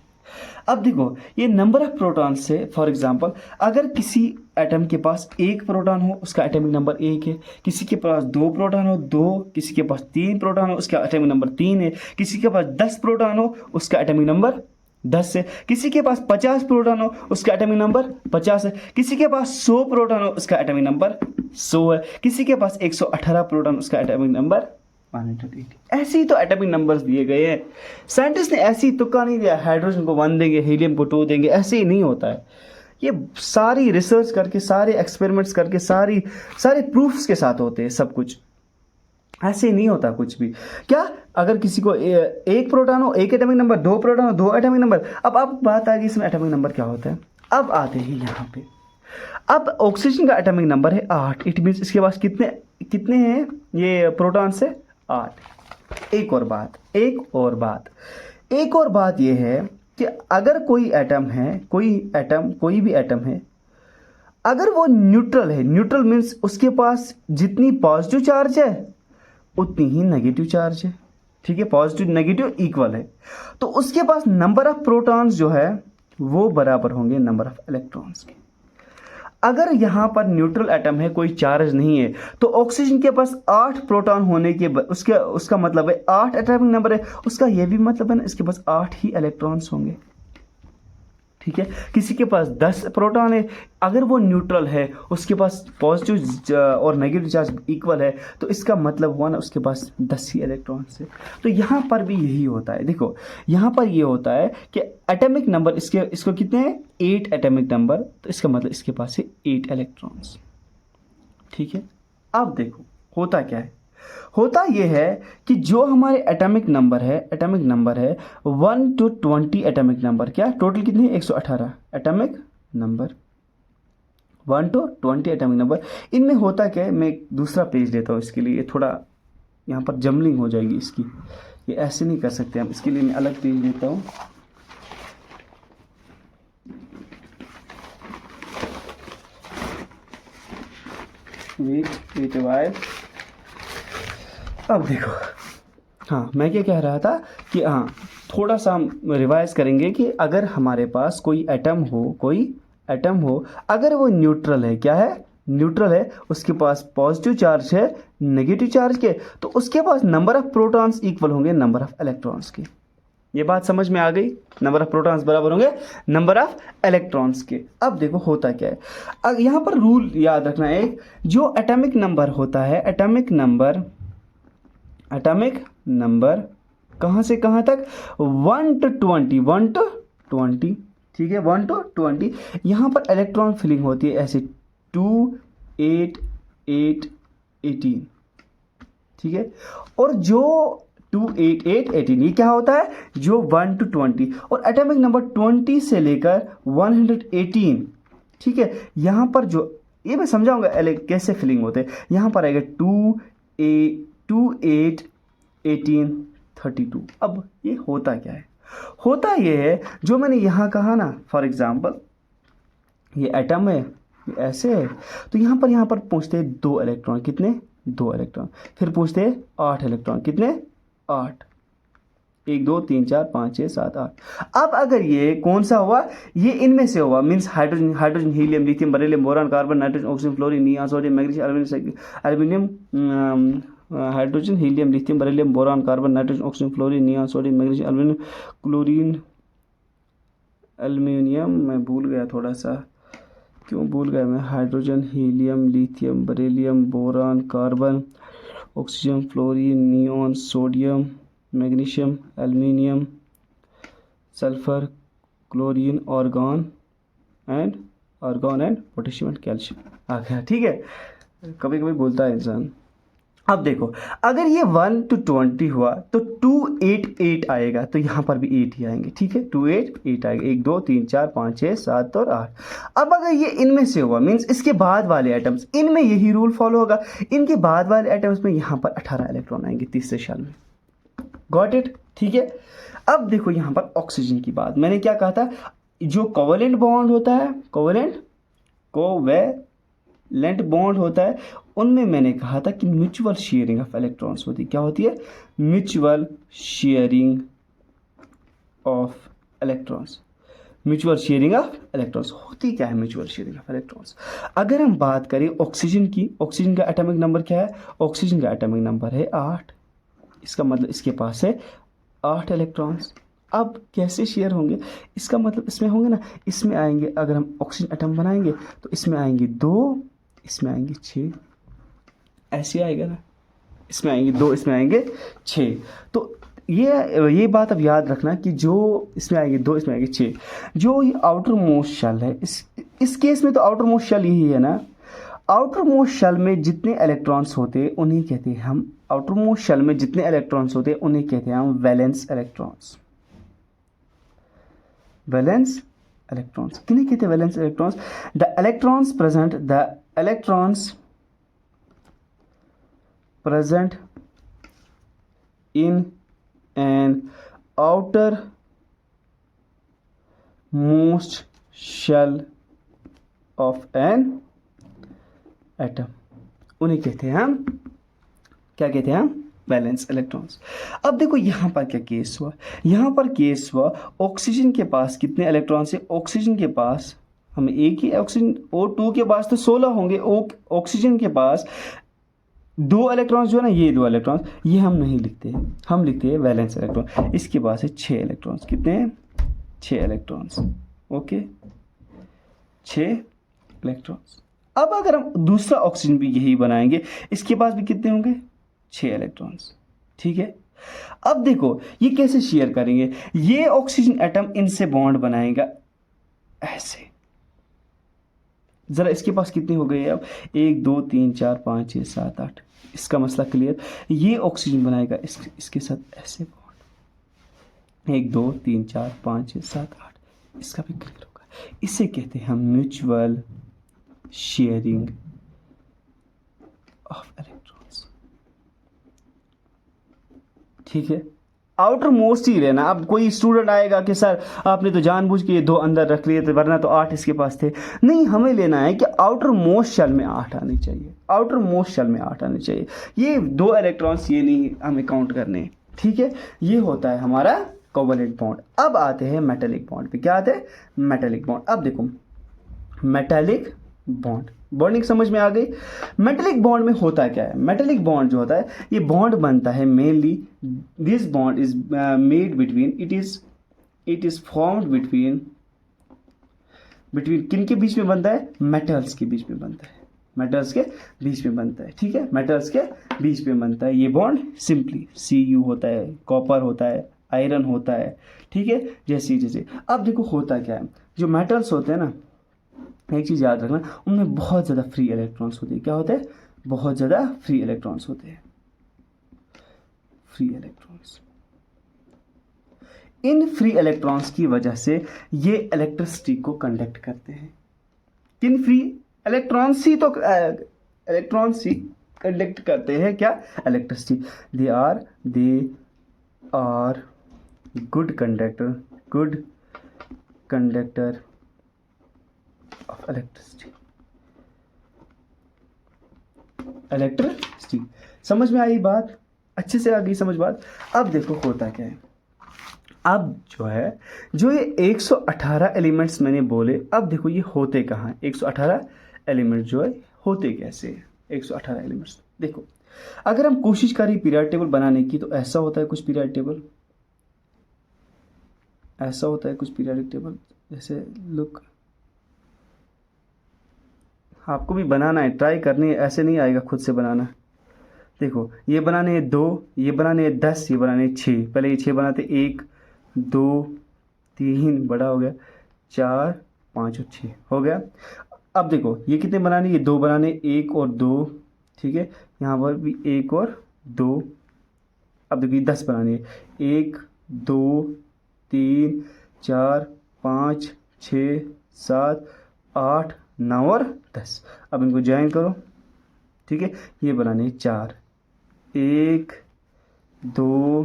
अब देखो ये नंबर ऑफ प्रोटॉन्स से, फॉर एग्जांपल अगर किसी एटम के पास 1 प्रोटॉन हो उसका एटॉमिक नंबर 1 है, किसी के पास 2 प्रोटॉन हो 2, किसी के पास 3 प्रोटॉन हो उसका एटॉमिक नंबर 3 है, किसी के पास 10 प्रोटॉन हो उसका एटॉमिक नंबर 10 है, किसी के पास 50 प्रोटॉन हो उसका एटॉमिक नंबर 50 है, किसी के पास 100 प्रोटॉन हो उसका एटॉमिक नंबर 100 है, किसी के पास 118 प्रोटॉन उसका एटॉमिक नंबर 180। ऐसे ही तो एटॉमिक नंबर्स दिए गए हैं। साइंटिस्ट ने ऐसे ही तुक्का नहीं दिया, हाइड्रोजन को 1 देंगे, हीलियम को 2 देंगे, ऐसे ही नहीं होता है। ये सारी रिसर्च करके, सारे एक्सपेरिमेंट्स करके, सारे प्रूफ्स के साथ होते हैं सब कुछ, ऐसे नहीं होता कुछ भी। क्या, अगर किसी को 1 प्रोटॉन हो 1 एटॉमिक नंबर, 2 प्रोटॉन हो 2 एटॉमिक नंबर। अब बात आ गई इसमें एटॉमिक नंबर क्या होता है। अब आते हैं यहाँ पे, अब ऑक्सीजन का एटॉमिक नंबर है 8। इट मीन्स इसके पास कितने हैं ये प्रोटॉन से, 8। एक और बात यह है कि अगर कोई भी एटम है, अगर वो न्यूट्रल है, न्यूट्रल मीन्स उसके पास जितनी पॉजिटिव चार्ज है उतनी ही नेगेटिव चार्ज है, ठीक है, पॉजिटिव नेगेटिव इक्वल है, तो उसके पास नंबर ऑफ प्रोटॉन्स जो है वो बराबर होंगे नंबर ऑफ इलेक्ट्रॉन्स के। अगर यहाँ पर न्यूट्रल एटम है, कोई चार्ज नहीं है, तो ऑक्सीजन के पास 8 प्रोटॉन होने के उसका मतलब है 8 एटॉमिक नंबर है, उसका यह भी मतलब है ना इसके पास 8 ही इलेक्ट्रॉन्स होंगे। ठीक है, किसी के पास 10 प्रोटॉन है, अगर वो न्यूट्रल है, उसके पास पॉजिटिव और नेगेटिव चार्ज इक्वल है, तो इसका मतलब हुआ ना उसके पास 10 ही इलेक्ट्रॉन्स है। तो यहाँ पर भी यही होता है। देखो यहाँ पर ये होता है कि एटॉमिक नंबर इसको कितने हैं, 8 एटॉमिक नंबर, तो इसका मतलब इसके पास है 8 इलेक्ट्रॉन्स। ठीक है, अब देखो होता क्या है, होता यह है कि जो हमारे एटॉमिक नंबर है 1 to 20 एटॉमिक नंबर, क्या टोटल कितने 118 atomic number, 1 to 20 atomic number. इनमें होता क्या है, मैं एक दूसरा पेज लेता हूँ इसके लिए, थोड़ा यहाँ पर जमलिंग हो जाएगी इसकी, ये ऐसे नहीं कर सकते हम, इसके लिए मैं अलग पेज लेता हूँ। वेट वाइल, अब देखो, हाँ मैं क्या कह रहा था कि हाँ थोड़ा सा हम रिवाइज करेंगे कि अगर हमारे पास कोई एटम हो, अगर वो न्यूट्रल है, क्या है, न्यूट्रल है, उसके पास पॉजिटिव चार्ज है नेगेटिव चार्ज के, तो उसके पास नंबर ऑफ प्रोटॉन्स इक्वल होंगे नंबर ऑफ इलेक्ट्रॉन्स के। ये बात समझ में आ गई, नंबर ऑफ प्रोटॉन्स बराबर होंगे नंबर ऑफ इलेक्ट्रॉन्स के। अब देखो होता क्या है, अब यहाँ पर रूल याद रखना है, जो एटॉमिक नंबर होता है, एटॉमिक नंबर कहाँ से कहाँ तक, 1 to 20, ठीक है, 1 to 20। यहाँ पर इलेक्ट्रॉन फिलिंग होती है ऐसे 2, 8, 8, 18, ठीक है, और जो 2, 8, 8, 18 ये क्या होता है, जो 1 to 20, और एटॉमिक नंबर 20 से लेकर 118, ठीक है। यहाँ पर जो ये मैं समझाऊंगा कैसे फिलिंग होते हैं, यहाँ पर आएगा 2, 8, 18, 32। अब ये होता क्या है, होता ये है जो मैंने यहाँ कहा ना, फॉर एग्जांपल ये एटम है, ये ऐसे है, तो यहाँ पर पूछते हैं 2 इलेक्ट्रॉन, कितने 2 इलेक्ट्रॉन, फिर पूछते हैं 8 इलेक्ट्रॉन, कितने 8, 1 2 3 4 5 6 7 8। अब अगर ये कौन सा हुआ, ये इनमें से हुआ, means hydrogen helium lithium beryllium boron carbon nitrogen oxygen fluorine neon sodium magnesium aluminium hydrogen helium lithium beryllium boron carbon nitrogen oxygen fluorine neon sodium magnesium aluminium chlorine aluminium, मैं भूल गया थोड़ा सा, क्यों भूल गया मैं, hydrogen helium lithium beryllium boron carbon oxygen fluorine neon sodium magnesium aluminium sulphur chlorine argon and potassium and calcium आ गया। ठीक है, कभी कभी बोलता है इंसान। अब देखो अगर ये 1 to 20 हुआ तो 2, 8, 8 आएगा, तो यहाँ पर भी 8 ही आएंगे। ठीक है, 2, 8, 8 आएगा, 1 2 3 4 5 6 7 और 8। अब अगर ये इनमें से हुआ, मीन्स इसके बाद वाले एटम्स, इनमें यही रूल फॉलो होगा, इनके बाद वाले एटम्स में यहाँ पर 18 इलेक्ट्रॉन आएंगे तीसरे शल में। Got it? ठीक है, अब देखो यहाँ पर ऑक्सीजन की बात, मैंने क्या कहा था, जो कोवेलेंट बॉन्ड होता है, कोवेलेंट बॉन्ड होता है, उनमें मैंने कहा था कि म्यूचुअल शेयरिंग ऑफ इलेक्ट्रॉन्स होती है। क्या होती है? Mutual sharing of electrons. Mutual sharing of electrons होती क्या है? Mutual sharing of electrons. अगर हम बात करें ऑक्सीजन की, ऑक्सीजन का एटॉमिक नंबर क्या है? ऑक्सीजन का एटॉमिक नंबर है 8। इसका मतलब इसके पास है 8 इलेक्ट्रॉन्स। अब कैसे शेयर होंगे? इसका मतलब इसमें होंगे ना, इसमें आएंगे, अगर हम ऑक्सीजन एटम बनाएंगे तो इसमें आएंगे 2, इसमें आएंगे 6, ऐसे आएगा ना, इसमें आएंगे 2, इसमें आएंगे 6। तो ये बात अब याद रखना कि जो इसमें आएंगे 2, इसमें आएंगे 6। जो ये आउटर मोस्ट शेल है, इस केस में तो आउटर मोस्ट शेल यही है ना। आउटर मोस्ट शेल में जितने इलेक्ट्रॉन्स होते हैं उन्हें कहते हैं हम, आउटर मोस्ट शेल में जितने इलेक्ट्रॉन्स होते हैं उन्हें कहते हैं हम वैलेंस इलेक्ट्रॉन्स। वैलेंस इलेक्ट्रॉन्स किन्हें कहते हैं? Valence electrons. The electrons present in an outermost shell of an atom, उन्हें कहते हैं हम, क्या कहते हैं हम? Valence electrons. अब देखो यहाँ पर क्या केस हुआ, यहाँ पर केस हुआ ऑक्सीजन के पास कितने इलेक्ट्रॉन्स है? ऑक्सीजन के पास हमें एक ही ऑक्सीजन, O2 के पास तो 16 होंगे, ऑक्सीजन के पास 2 इलेक्ट्रॉन्स जो है ना, ये 2 इलेक्ट्रॉन्स, ये हम नहीं लिखते हैं, हम लिखते हैं वैलेंस इलेक्ट्रॉन। इसके पास है 6 इलेक्ट्रॉन्स। कितने हैं? 6 इलेक्ट्रॉन्स। Okay, 6 electrons. अब अगर हम दूसरा ऑक्सीजन भी यही बनाएंगे, इसके पास भी कितने होंगे? 6 इलेक्ट्रॉन्स। ठीक है, अब देखो ये कैसे शेयर करेंगे। ये ऑक्सीजन एटम इनसे बॉन्ड बनाएगा ऐसे। जरा इसके पास कितने हो गए अब? 1 2 3 4 5 6 7 8। इसका मसला क्लियर। ये ऑक्सीजन बनाएगा इसके साथ ऐसे बॉन्ड, 1 2 3 4 5 6 7 8। इसका भी क्लियर होगा। इसे कहते हैं हम म्यूचुअल शेयरिंग ऑफ इलेक्ट्रॉन्स। ठीक है, आउटर मोस्ट ही रहना। अब कोई स्टूडेंट आएगा कि सर आपने तो जानबूझ के ये 2 अंदर रख लिए थे, वरना तो 8 इसके पास थे। नहीं, हमें लेना है कि आउटर मोस्ट शेल में 8 आने चाहिए, आउटर मोस्ट शेल में 8 आने चाहिए। ये 2 इलेक्ट्रॉन्स ये नहीं हमें काउंट करने। ठीक है, ये होता है हमारा कोवलेंट बॉन्ड। अब आते हैं मेटेलिक बॉन्ड पे। क्या आते हैं? Metallic bond. अब देखो मेटेलिक बॉन्ड, बॉन्डिंग समझ में आ गई। मेटेलिक बॉन्ड में होता क्या है? मेटेलिक बॉन्ड जो होता है, ये बॉन्ड बनता है mainly, this bond is made between, it is formed between किन के बीच में बनता है? मेटल्स के बीच में बनता है, मेटल्स के बीच में बनता है। ठीक है, मेटल्स के बीच में बनता है ये बॉन्ड। सिंपली Cu होता है, कॉपर होता है, आयरन होता है। ठीक है, जैसे अब देखो होता क्या है, जो मेटल्स होते हैं ना, एक चीज़ याद रखना, उनमें बहुत ज़्यादा फ्री इलेक्ट्रॉन्स होते हैं। क्या होते हैं? बहुत ज़्यादा फ्री इलेक्ट्रॉन्स होते हैं, free electrons. In free electrons की वजह से ये इलेक्ट्रिसिटी को कंडक्ट करते हैं। किन फ्री इलेक्ट्रॉन्स ही तो इलेक्ट्रॉन्स ही कंडक्ट करते हैं क्या? Electricity. They are good conductor of electricity. समझ में आई बात? अच्छे से आ गई समझ बात? अब देखो होता क्या है। अब जो ये 118 एलिमेंट्स मैंने बोले, अब देखो ये होते कहाँ? 118 एलिमेंट जो है होते कैसे? 118 एलिमेंट्स देखो, अगर हम कोशिश करें पीरियड टेबल बनाने की, तो ऐसा होता है कुछ पीरियड टेबल, ऐसा होता है कुछ पीरियडिक टेबल। जैसे लुक, आपको भी बनाना है, ट्राई करनी है, ऐसे नहीं आएगा खुद से बनाना। देखो ये बनाने हैं 2, ये बनाने हैं 10, ये बनाने हैं 6। पहले ये 6 बनाते, 1 2 3 बड़ा हो गया, 4 5 और 6 हो गया। अब देखो ये कितने बनाने? ये 2 बनाने, 1 और 2। ठीक है, यहाँ पर भी 1 और 2। अब देखो ये 10 बनाने, 1 2 3 4 5 6 7 8 9 और 10। अब इनको ज्वाइन करो। ठीक है, ये बनाने 4, 1 2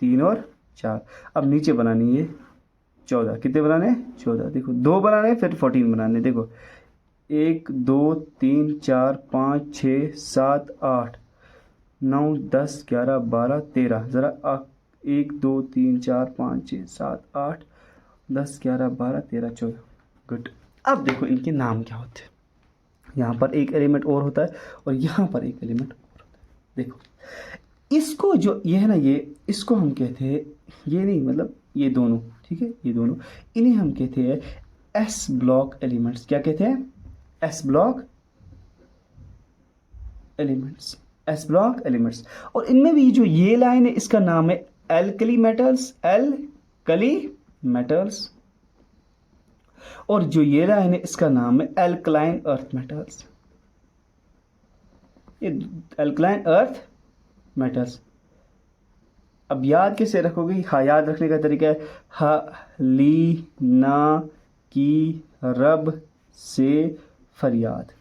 3 और 4। अब नीचे बनानी है 14। कितने बनाने? 14। देखो 2 बनाने, फिर 14 बनाने। देखो 1 2 3 4 5 6 7 8 9 10 11 12 13। ज़रा 1 2 3 4 5 6 7 8 10 11 12 13 14। गुड। अब देखो इनके नाम क्या होते हैं। यहाँ पर एक एलिमेंट और होता है और यहाँ पर एक एलिमेंट और होता है। देखो इसको जो ये है ना, ये इसको हम कहते हैं, ये नहीं मतलब ये दोनों, ठीक है, ये दोनों, इन्हें हम कहते हैं एस ब्लॉक एलिमेंट्स। क्या कहते हैं? S block elements, S block elements. और इनमें भी जो ये लाइन है इसका नाम है एल्कली मेटल्स, एल्कली मेटल्स। और जो ये लाइन है इसका नाम है एल्कलाइन अर्थ मेटल्स। ये एल्कलाइन अर्थ मेटल्स। अब याद कैसे रखोगे? हाँ, याद रखने का तरीका है हली ना की रब से फरियाद।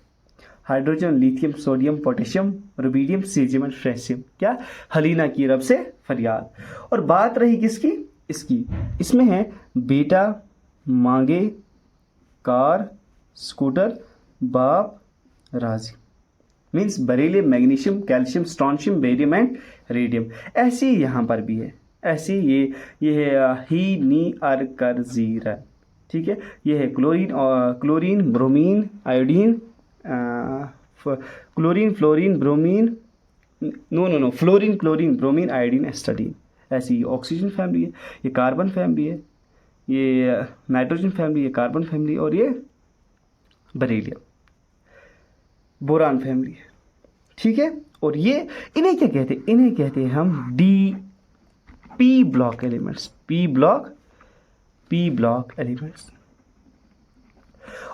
Hydrogen, lithium, sodium, potassium, rubidium, caesium and francium. क्या? हलीना की रब से फरियाद। और बात रही किसकी? इसकी। इसमें है बेटा, मांगे, कार, स्कूटर, बाप, राजी। Means beryllium, magnesium, calcium, strontium, barium and radium. ऐसे ही यहाँ पर भी है, ऐसे ये है ही नी अर कर जीरा। ठीक है, ये है क्लोरीन और chlorine, bromine, iodine, chlorine, fluorine, bromine, no fluorine, chlorine, bromine, iodine, astatine. ऐसी ये ऑक्सीजन फैमिली है, ये कार्बन फैमिली है, ये नाइट्रोजन फैमिली, ये कार्बन फैमिली, और ये बेरिलियम बोरान फैमिली है। ठीक है, और ये इन्हें क्या कहते हैं, इन्हें कहते हैं हम P block elements, P block elements,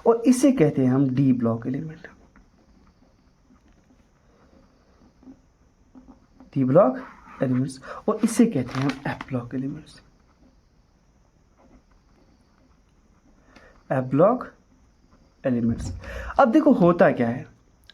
और इसे कहते हैं हम D block element, D block elements, और इसे कहते हैं हम F block elements, F block elements. अब देखो होता क्या है,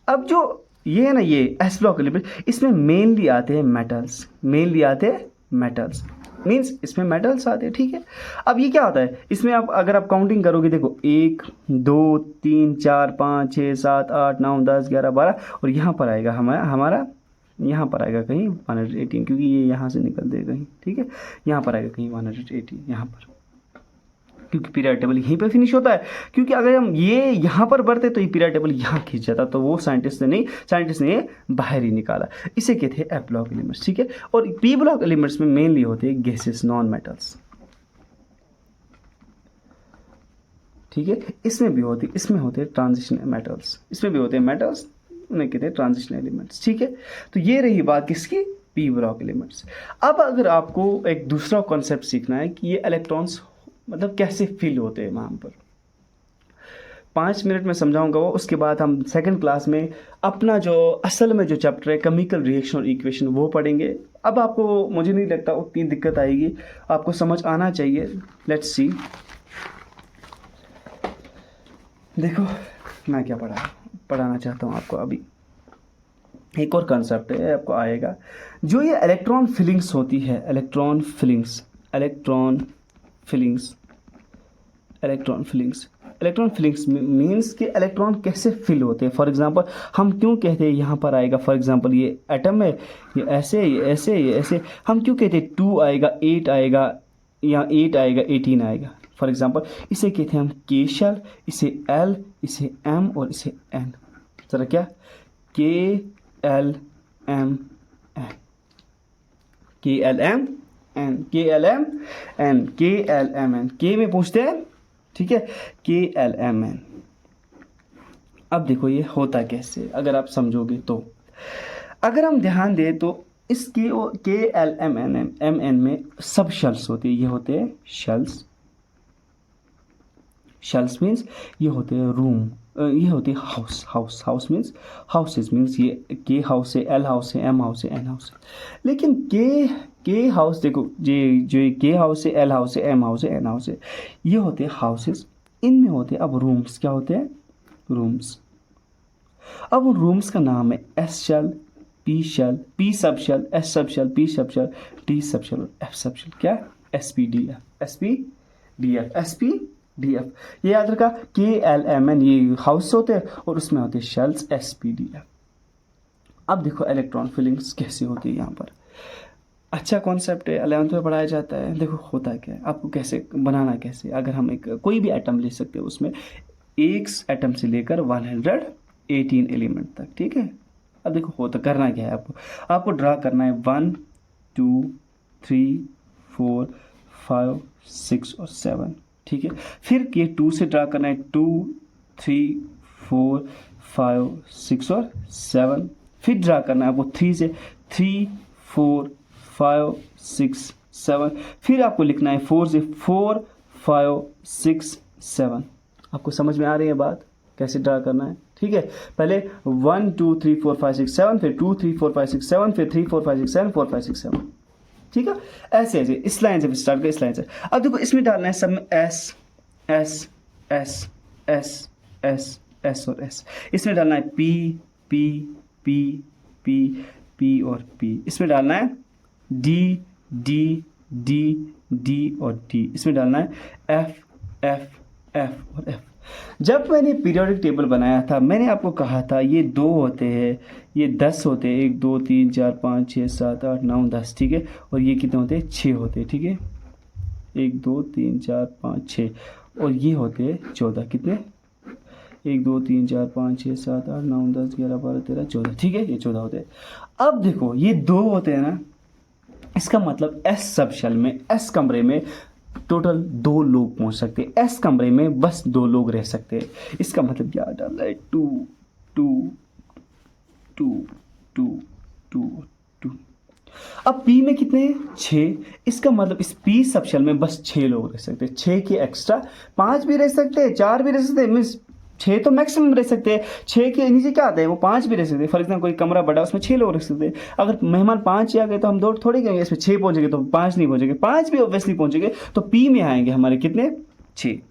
अब जो ये है ना, ये एस ब्लॉक एलिमेंट, इसमें मेनली आते हैं मेटल्स, मेनली आते हैं मेटल्स, मीन्स इसमें मेटल्स आते हैं। ठीक है, अब ये क्या होता है, इसमें आप अगर आप काउंटिंग करोगे, देखो 1 2 3 4 5 6 7 8 9 10 11 12, और यहाँ पर आएगा हमारा यहाँ पर आएगा कहीं 118, क्योंकि ये यहाँ से निकल दे कहीं। ठीक है, यहाँ पर आएगा कहीं 118, यहाँ पर, क्योंकि पीरियड टेबल यहीं पे फिनिश होता है। क्योंकि अगर हम ये यहाँ पर बढ़ते तो ये पीरियड टेबल यहाँ खींच जाता, तो वो साइंटिस्ट ने ये बाहर ही निकाला। इसे कहते हैं एफ ब्लॉक एलिमेंट्स। ठीक है, और पी ब्लॉक एलिमेंट्स में मेनली होते हैं गैसेस, नॉन मेटल्स। ठीक है, इसमें होते हैं ट्रांजिशन मेटल्स, इसमें भी होते हैं मेटल्स, उन्हें कहते हैं ट्रांजिशन एलिमेंट्स। ठीक है, तो ये रही बात किसकी, पी ब्लॉक एलिमेंट्स। अब अगर आपको एक दूसरा कॉन्सेप्ट सीखना है कि ये इलेक्ट्रॉन्स मतलब कैसे फिल होते हैं, वहाँ पर 5 मिनट में समझाऊंगा वो, उसके बाद हम सेकंड क्लास में अपना जो असल में जो चैप्टर है केमिकल रिएक्शन और इक्वेशन वो पढ़ेंगे। अब आपको मुझे नहीं लगता उतनी दिक्कत आएगी, आपको समझ आना चाहिए। लेट्स सी, देखो मैं क्या पढ़ाना चाहता हूँ आपको। अभी एक और कॉन्सेप्ट है, आपको आएगा, जो ये इलेक्ट्रॉन फिलिंग्स होती है, इलेक्ट्रॉन फिलिंग्स मीन्स कि इलेक्ट्रॉन कैसे फिल होते हैं। फॉर एग्जांपल हम क्यों कहते हैं, यहाँ पर आएगा फॉर एग्जांपल ये एटम है, ये ऐसे हम क्यों कहते हैं 2 आएगा 8 आएगा, या 8 आएगा 18 आएगा। फॉर एग्जांपल इसे कहते हैं हम के शेल, इसे एल, इसे एम और इसे एन। जरा क्या, के एल एम एन, के एल एम एन, के एल एम एन, के एल एम एन, के में पूछते हैं। ठीक है, के एल एम एन। अब देखो ये होता कैसे, अगर आप समझोगे तो, अगर हम ध्यान दें तो इसके के एल एम एन में सब शेल्स होते हैं, ये होते हैं शेल्स मीन्स ये होते हैं रूम, ये होते हैं हाउस मीन्स हाउसेज, मीन्स ये के हाउस है, एल हाउस है, एम हाउस है, एन हाउस है। लेकिन के हाउस देखो, जो के हाउस है, एल हाउस है, एम हाउस है, एन हाउस है, ये होते हैं हाउसेज। इनमें होते हैं अब रूम्स, क्या होते हैं, रूम्स। अब रूम्स का नाम है S shell, P shell, P subshell, S subshell, P subshell, D subshell और एफ सब शेल। क्या, एस पी डी एफ। ये याद रखा, के एल एम एन ये हाउस होते हैं और उसमें होते हैं shells, S P D F. अब देखो इलेक्ट्रॉन फिलिंग्स कैसे होती है यहाँ पर। अच्छा कॉन्सेप्ट है, 11th में पढ़ाया जाता है। देखो होता क्या है, आपको कैसे बनाना, कैसे, अगर हम एक कोई भी एटम ले सकते हैं, उसमें एक एटम से लेकर 118 एलिमेंट तक। ठीक है, अब देखो होता करना क्या है, आपको ड्रा करना है 1 2 3 4 5 6 और 7। ठीक है, फिर ये 2 से ड्रा करना है 2 3 4 5 6 और 7। फिर ड्रा करना है आपको 3 से 3 4 5 6 7। फिर आपको लिखना है 4 से 4 5 6 7। आपको समझ में आ रही है बात, कैसे ड्रा करना है। ठीक है, पहले 1 2 3 4 5 6 7, फिर 2 3 4 5 6 7, फिर 3 4 5 6 7 4 5 6 7। ठीक है, ऐसे इस लाइन से स्टार्ट कर, इस लाइन से। अब देखो इसमें डालना है सब में S S S S S S और एस। इसमें डालना है P P P P P और पी। इसमें डालना है डी डी डी डी और डी। इसमें डालना है एफ एफ एफ और एफ। जब मैंने पीरियोडिक टेबल बनाया था, मैंने आपको कहा था ये 2 होते हैं, ये 10 होते हैं, 1 2 3 4 5 6 7 8 9 10। ठीक है, और ये कितने होते हैं, 6 होते हैं। ठीक है, 1 2 3 4 5 6 और ये होते हैं 14। कितने? 1 2 3 4 5 6 7 8 9 10 11 12 13 14। ठीक है, ये 14 होते हैं। अब देखो ये 2 होते हैं ना, इसका मतलब एस सब शेल में, एस कमरे में टोटल 2 लोग पहुंच सकते हैं। एस कमरे में बस 2 लोग रह सकते हैं। इसका मतलब क्या डालना है? 2 2 2 2 2 2। अब पी में कितने हैं? 6। इसका मतलब इस पी सब शेल में बस 6 लोग रह सकते हैं। 6 के एक्स्ट्रा 5 भी रह सकते हैं, 4 भी रह सकते हैं, मीन्स 6 तो मैक्सिमम रह सकते हैं। 6 के नीचे क्या आता है? वो 5 भी रह सकते हैं। फॉर एग्जाम्पल कोई कमरा बड़ा, उसमें 6 लोग रह सकते हैं। अगर मेहमान 5 आ गए तो हम 2 थोड़ी कहेंगे इसमें 6 पहुंचेंगे तो 5 नहीं पहुंचेंगे, 5 भी ऑब्वियसली पहुंचेंगे। तो पी में आएंगे हमारे कितने? 6।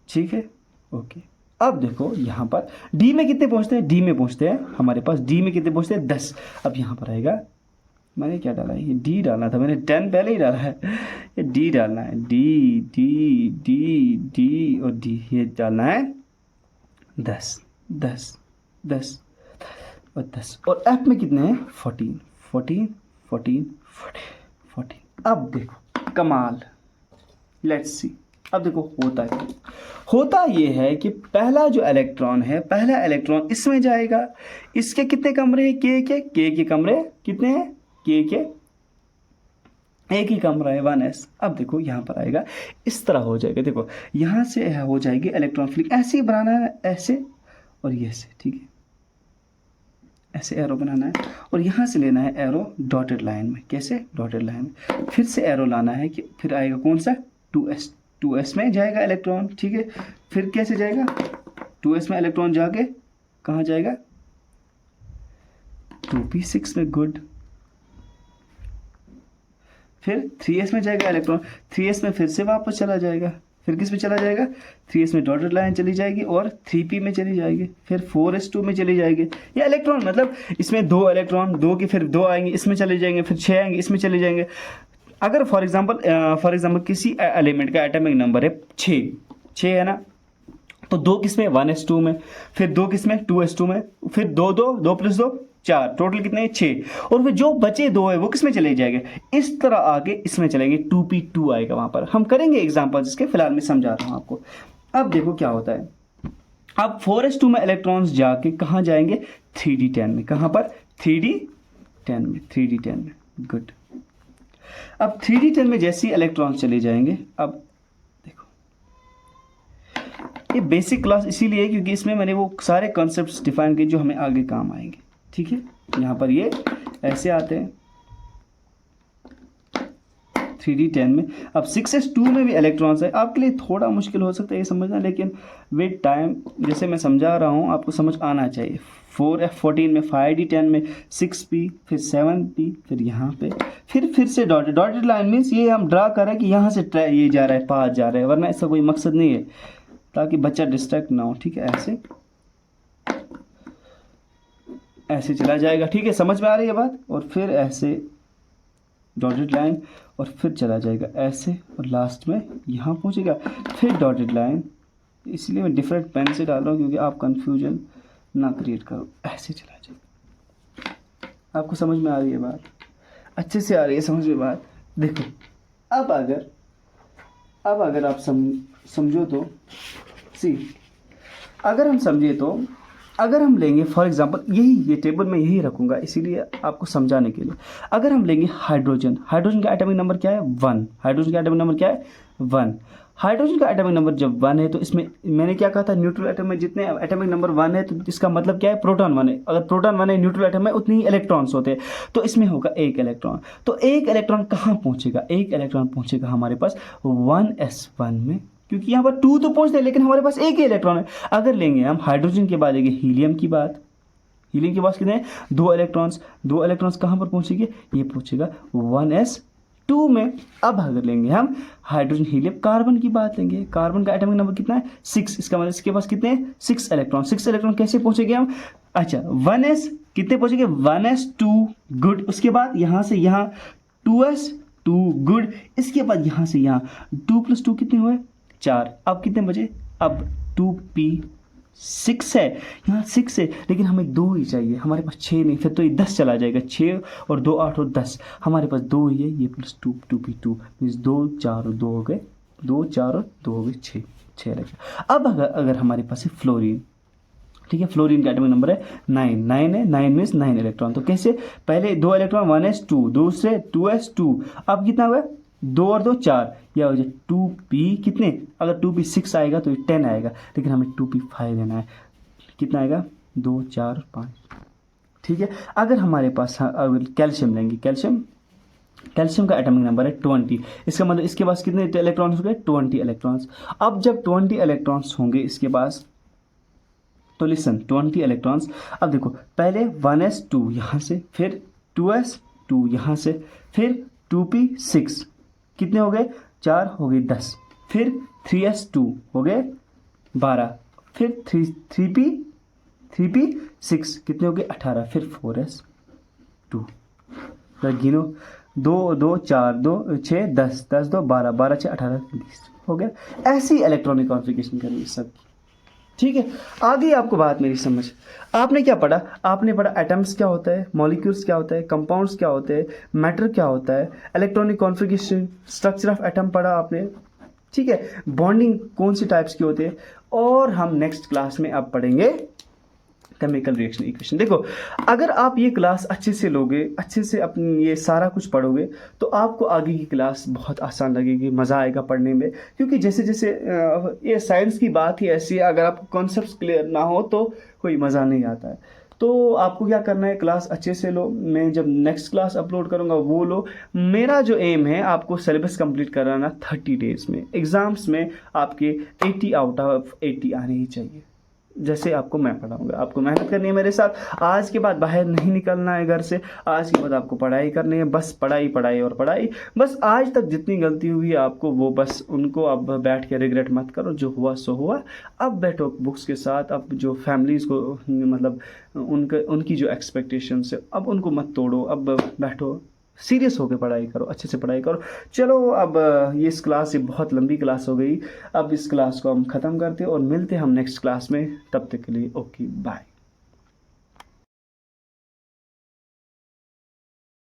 ठीक है, ओके। अब देखो यहाँ पर डी में कितने पहुंचते हैं? डी में पहुंचते हैं हमारे पास, डी में कितने पहुंचते हैं? 10। अब यहाँ पर आएगा, मैंने क्या डाला है? ये डी डालना था, मैंने 10 पहले ही डाला है। ये डी डालना है, डी डी डी डी और डी, ये डालना है 10 10 10 और 10। और एफ में कितने हैं? 14 14 14 14 14। अब देखो कमाल, लेट्स सी। अब देखो होता ये है कि पहला जो इलेक्ट्रॉन है, पहला इलेक्ट्रॉन इसमें जाएगा। इसके कितने कमरे हैं? के के कमरे कितने हैं? के एक ही कमरा है, 1s। अब देखो यहाँ पर आएगा, इस तरह हो जाएगा। देखो यहाँ से हो जाएगी इलेक्ट्रॉन फ्लिक, ऐसे ही बनाना है, ऐसे और ये से। ठीक है, ऐसे एरो बनाना है और यहाँ से लेना है एरो डॉटेड लाइन में। कैसे? डॉटेड लाइन में। फिर से एरो लाना है कि फिर आएगा कौन सा? 2s। 2s में जाएगा इलेक्ट्रॉन। ठीक है, फिर कैसे जाएगा? 2s में इलेक्ट्रॉन जाके कहाँ जाएगा? 2p6 में। गुड। फिर 3s में जाएगा इलेक्ट्रॉन, 3s में फिर से वापस चला जाएगा। फिर किस में चला जाएगा? 3s में डॉटेड लाइन चली जाएगी और 3p में चली जाएगी, फिर 4s2 में चली जाएगी। ये इलेक्ट्रॉन मतलब इसमें 2 इलेक्ट्रॉन, 2 की फिर 2 आएंगे, इसमें चले जाएंगे, फिर 6 आएंगे, इसमें चले जाएंगे। अगर फॉर एग्जांपल किसी एलिमेंट का एटॉमिक नंबर है 6 है ना, तो 2 किस में? 1s2 में, फिर 2 किस में? 2s2 में, फिर 2 2 + 2 4, टोटल कितने हैं? 6। और फिर जो बचे 2 है वो किस में चले जाएंगे? इस तरह आगे इसमें चलेंगे, 2p2 आएगा वहां पर। हम करेंगे एग्जांपल जिसके, फिलहाल मैं समझा रहा हूं आपको। अब देखो क्या होता है। अब 4s2 में इलेक्ट्रॉन्स जाके कहाँ जाएंगे? 3d10 में। कहाँ पर? 3d10 में। 3d10 में। गुड। अब 3d10 में जैसे ही इलेक्ट्रॉन्स चले जाएंगे, अब देखो ये बेसिक क्लास इसीलिए क्योंकि इसमें मैंने वो सारे कॉन्सेप्ट्स डिफाइन किए जो हमें आगे काम आएंगे। ठीक है, यहाँ पर ये ऐसे आते हैं 3d10 में। अब 6s2 में भी इलेक्ट्रॉन्स है। आपके लिए थोड़ा मुश्किल हो सकता है ये समझना, लेकिन विद टाइम जैसे मैं समझा रहा हूँ आपको समझ आना चाहिए। 4f14 में, 5d10 में, 6p, फिर 7p, फिर यहाँ पे फिर से डॉटेड लाइन मीन्स ये हम ड्रा कर रहे हैं कि यहाँ से ये जा रहा है, पास जा रहा है, वरना ऐसा कोई मकसद नहीं है, ताकि बच्चा डिस्ट्रैक्ट ना हो। ठीक है, ऐसे चला जाएगा। ठीक है, समझ में आ रही है बात? और फिर ऐसे डॉटेड लाइन और फिर चला जाएगा ऐसे और लास्ट में यहाँ पहुँचेगा, फिर डॉटेड लाइन। इसलिए मैं डिफरेंट पेन से डाल रहा हूँ क्योंकि आप कंफ्यूजन ना क्रिएट करो। ऐसे चला जाएगा। आपको समझ में आ रही है बात? अच्छे से आ रही है समझ में बात? देखो अब अगर आप समझो तो अगर हम समझे तो अगर हम लेंगे फॉर एग्जांपल ये टेबल में यही रखूंगा इसीलिए आपको समझाने के लिए। अगर हम लेंगे हाइड्रोजन का एटॉमिक नंबर क्या है? 1। हाइड्रोजन का एटॉमिक नंबर क्या है? 1। हाइड्रोजन का एटॉमिक नंबर जब 1 है तो इसमें मैंने क्या कहा था, न्यूट्रल एटम में जितने एटॉमिक नंबर 1 है तो इसका मतलब क्या है? प्रोटॉन 1 है। अगर प्रोटॉन 1 है न्यूट्रल एटम में उतनी ही इलेक्ट्रॉन्स होते हैं, तो इसमें होगा 1 इलेक्ट्रॉन। तो 1 इलेक्ट्रॉन कहाँ पहुँचेगा? 1 इलेक्ट्रॉन पहुँचेगा हमारे पास 1s1 में, क्योंकि यहाँ पर 2 तो पहुँचते हैं लेकिन हमारे पास 1 ही इलेक्ट्रॉन है। अगर लेंगे हम हाइड्रोजन के बाद लेंगे हीलियम की बात, हीलियम के पास कितने हैं? 2 इलेक्ट्रॉन्स कहाँ पर पहुँचेंगे? ये पहुँचेगा 1s2 में। अब अगर लेंगे हम हाइड्रोजन हीलियम कार्बन की बात लेंगे, कार्बन का एटॉमिक नंबर कितना है? 6। इसका मतलब इसके पास कितने हैं? 6 इलेक्ट्रॉन कैसे पहुँचेंगे हम? अच्छा 1s कितने पहुँचेंगे? 1s2। गुड। उसके बाद यहाँ से यहाँ 2s2। गुड। इसके बाद यहाँ से यहाँ 2 + 2 कितने हुए? 4। अब कितने बचे? अब 2p 6 है, यहाँ 6 है, लेकिन हमें 2 ही चाहिए, हमारे पास 6 नहीं, फिर तो ये 10 चला जाएगा, 6 और 2 8 और 10, हमारे पास 2 ही है, ये प्लस 2 2 भी 2 मीन्स 2 4 और 2 हो गए, 2 4 और 2 हो गए 6 6 इलेक्ट्रॉन। अब अगर हमारे पास है फ्लोरीन, ठीक है, फ्लोरीन का एटॉमिक नंबर है 9 9 है, 9 मीन्स 9 इलेक्ट्रॉन। तो कैसे, पहले 2 इलेक्ट्रॉन 1s2, दूसरे 2s2, अब कितना हुआ 2 और 2 4, यह हो जाए 2p, कितने, अगर 2p 6 आएगा तो ये 10 आएगा, लेकिन हमें 2p 5 लेना है, कितना आएगा 2 4 5, ठीक है। अगर हमारे पास अगर कैल्शियम लेंगे, कैल्शियम का एटॉमिक नंबर है 20, इसका मतलब इसके पास कितने इलेक्ट्रॉन्स हो गए 20 इलेक्ट्रॉन्स। अब जब 20 इलेक्ट्रॉन्स होंगे इसके पास, तो लिसन 20 इलेक्ट्रॉन्स, अब देखो पहले 1s2 यहाँ से, फिर 2s2 यहाँ से, फिर 2p6, कितने हो गए 4 हो गए 10, फिर 3s2 हो गए 12, फिर 3p6 कितने हो गए 18, फिर 4s2, गिनो 2 2 4 2 6 10 10 2 12 12 6 18 20 हो गया। ऐसी इलेक्ट्रॉनिक कॉन्फ़िगरेशन करेंगे सब, ठीक है। आगे आपको बात मेरी समझ, आपने क्या पढ़ा, आपने पढ़ा एटम्स क्या होता है, मॉलिक्यूल्स क्या होता है, कंपाउंड्स क्या होते हैं, मैटर क्या होता है, electronic configuration, structure of atom पढ़ा आपने, ठीक है, बॉन्डिंग कौन सी टाइप्स की होती है, और हम नेक्स्ट क्लास में अब पढ़ेंगे केमिकल रिएक्शन इक्वेशन। देखो अगर आप ये क्लास अच्छे से लोगे, अच्छे से अपनी ये सारा कुछ पढ़ोगे, तो आपको आगे की क्लास बहुत आसान लगेगी, मज़ा आएगा पढ़ने में, क्योंकि जैसे जैसे ये साइंस की बात ही ऐसी है, अगर आपको कॉन्सेप्ट्स क्लियर ना हो तो कोई मज़ा नहीं आता है। तो आपको क्या करना है, क्लास अच्छे से लो, मैं जब नेक्स्ट क्लास अपलोड करूँगा वो लो। मेरा जो एम है आपको सिलेबस कंप्लीट कराना 30 डेज़ में, एग्ज़ाम्स में आपके 80 आउट ऑफ 80 आने ही चाहिए, जैसे आपको मैं पढ़ाऊंगा। आपको मेहनत करनी है मेरे साथ, आज के बाद बाहर नहीं निकलना है घर से, आज के बाद आपको पढ़ाई करनी है, बस पढ़ाई पढ़ाई और पढ़ाई। बस आज तक जितनी गलती हुई है आपको, वो बस उनको अब बैठ के रिग्रेट मत करो, जो हुआ सो हुआ। अब बैठो बुक्स के साथ, अब जो फैमिलीज़ को मतलब उनकी जो एक्सपेक्टेशंस है अब उनको मत तोड़ो, अब बैठो सीरियस होकर पढ़ाई करो, अच्छे से पढ़ाई करो। चलो अब ये इस क्लास ये बहुत लंबी क्लास हो गई, अब इस क्लास को हम ख़त्म करते हैं और मिलते हैं हम नेक्स्ट क्लास में, तब तक के लिए ओके बाय।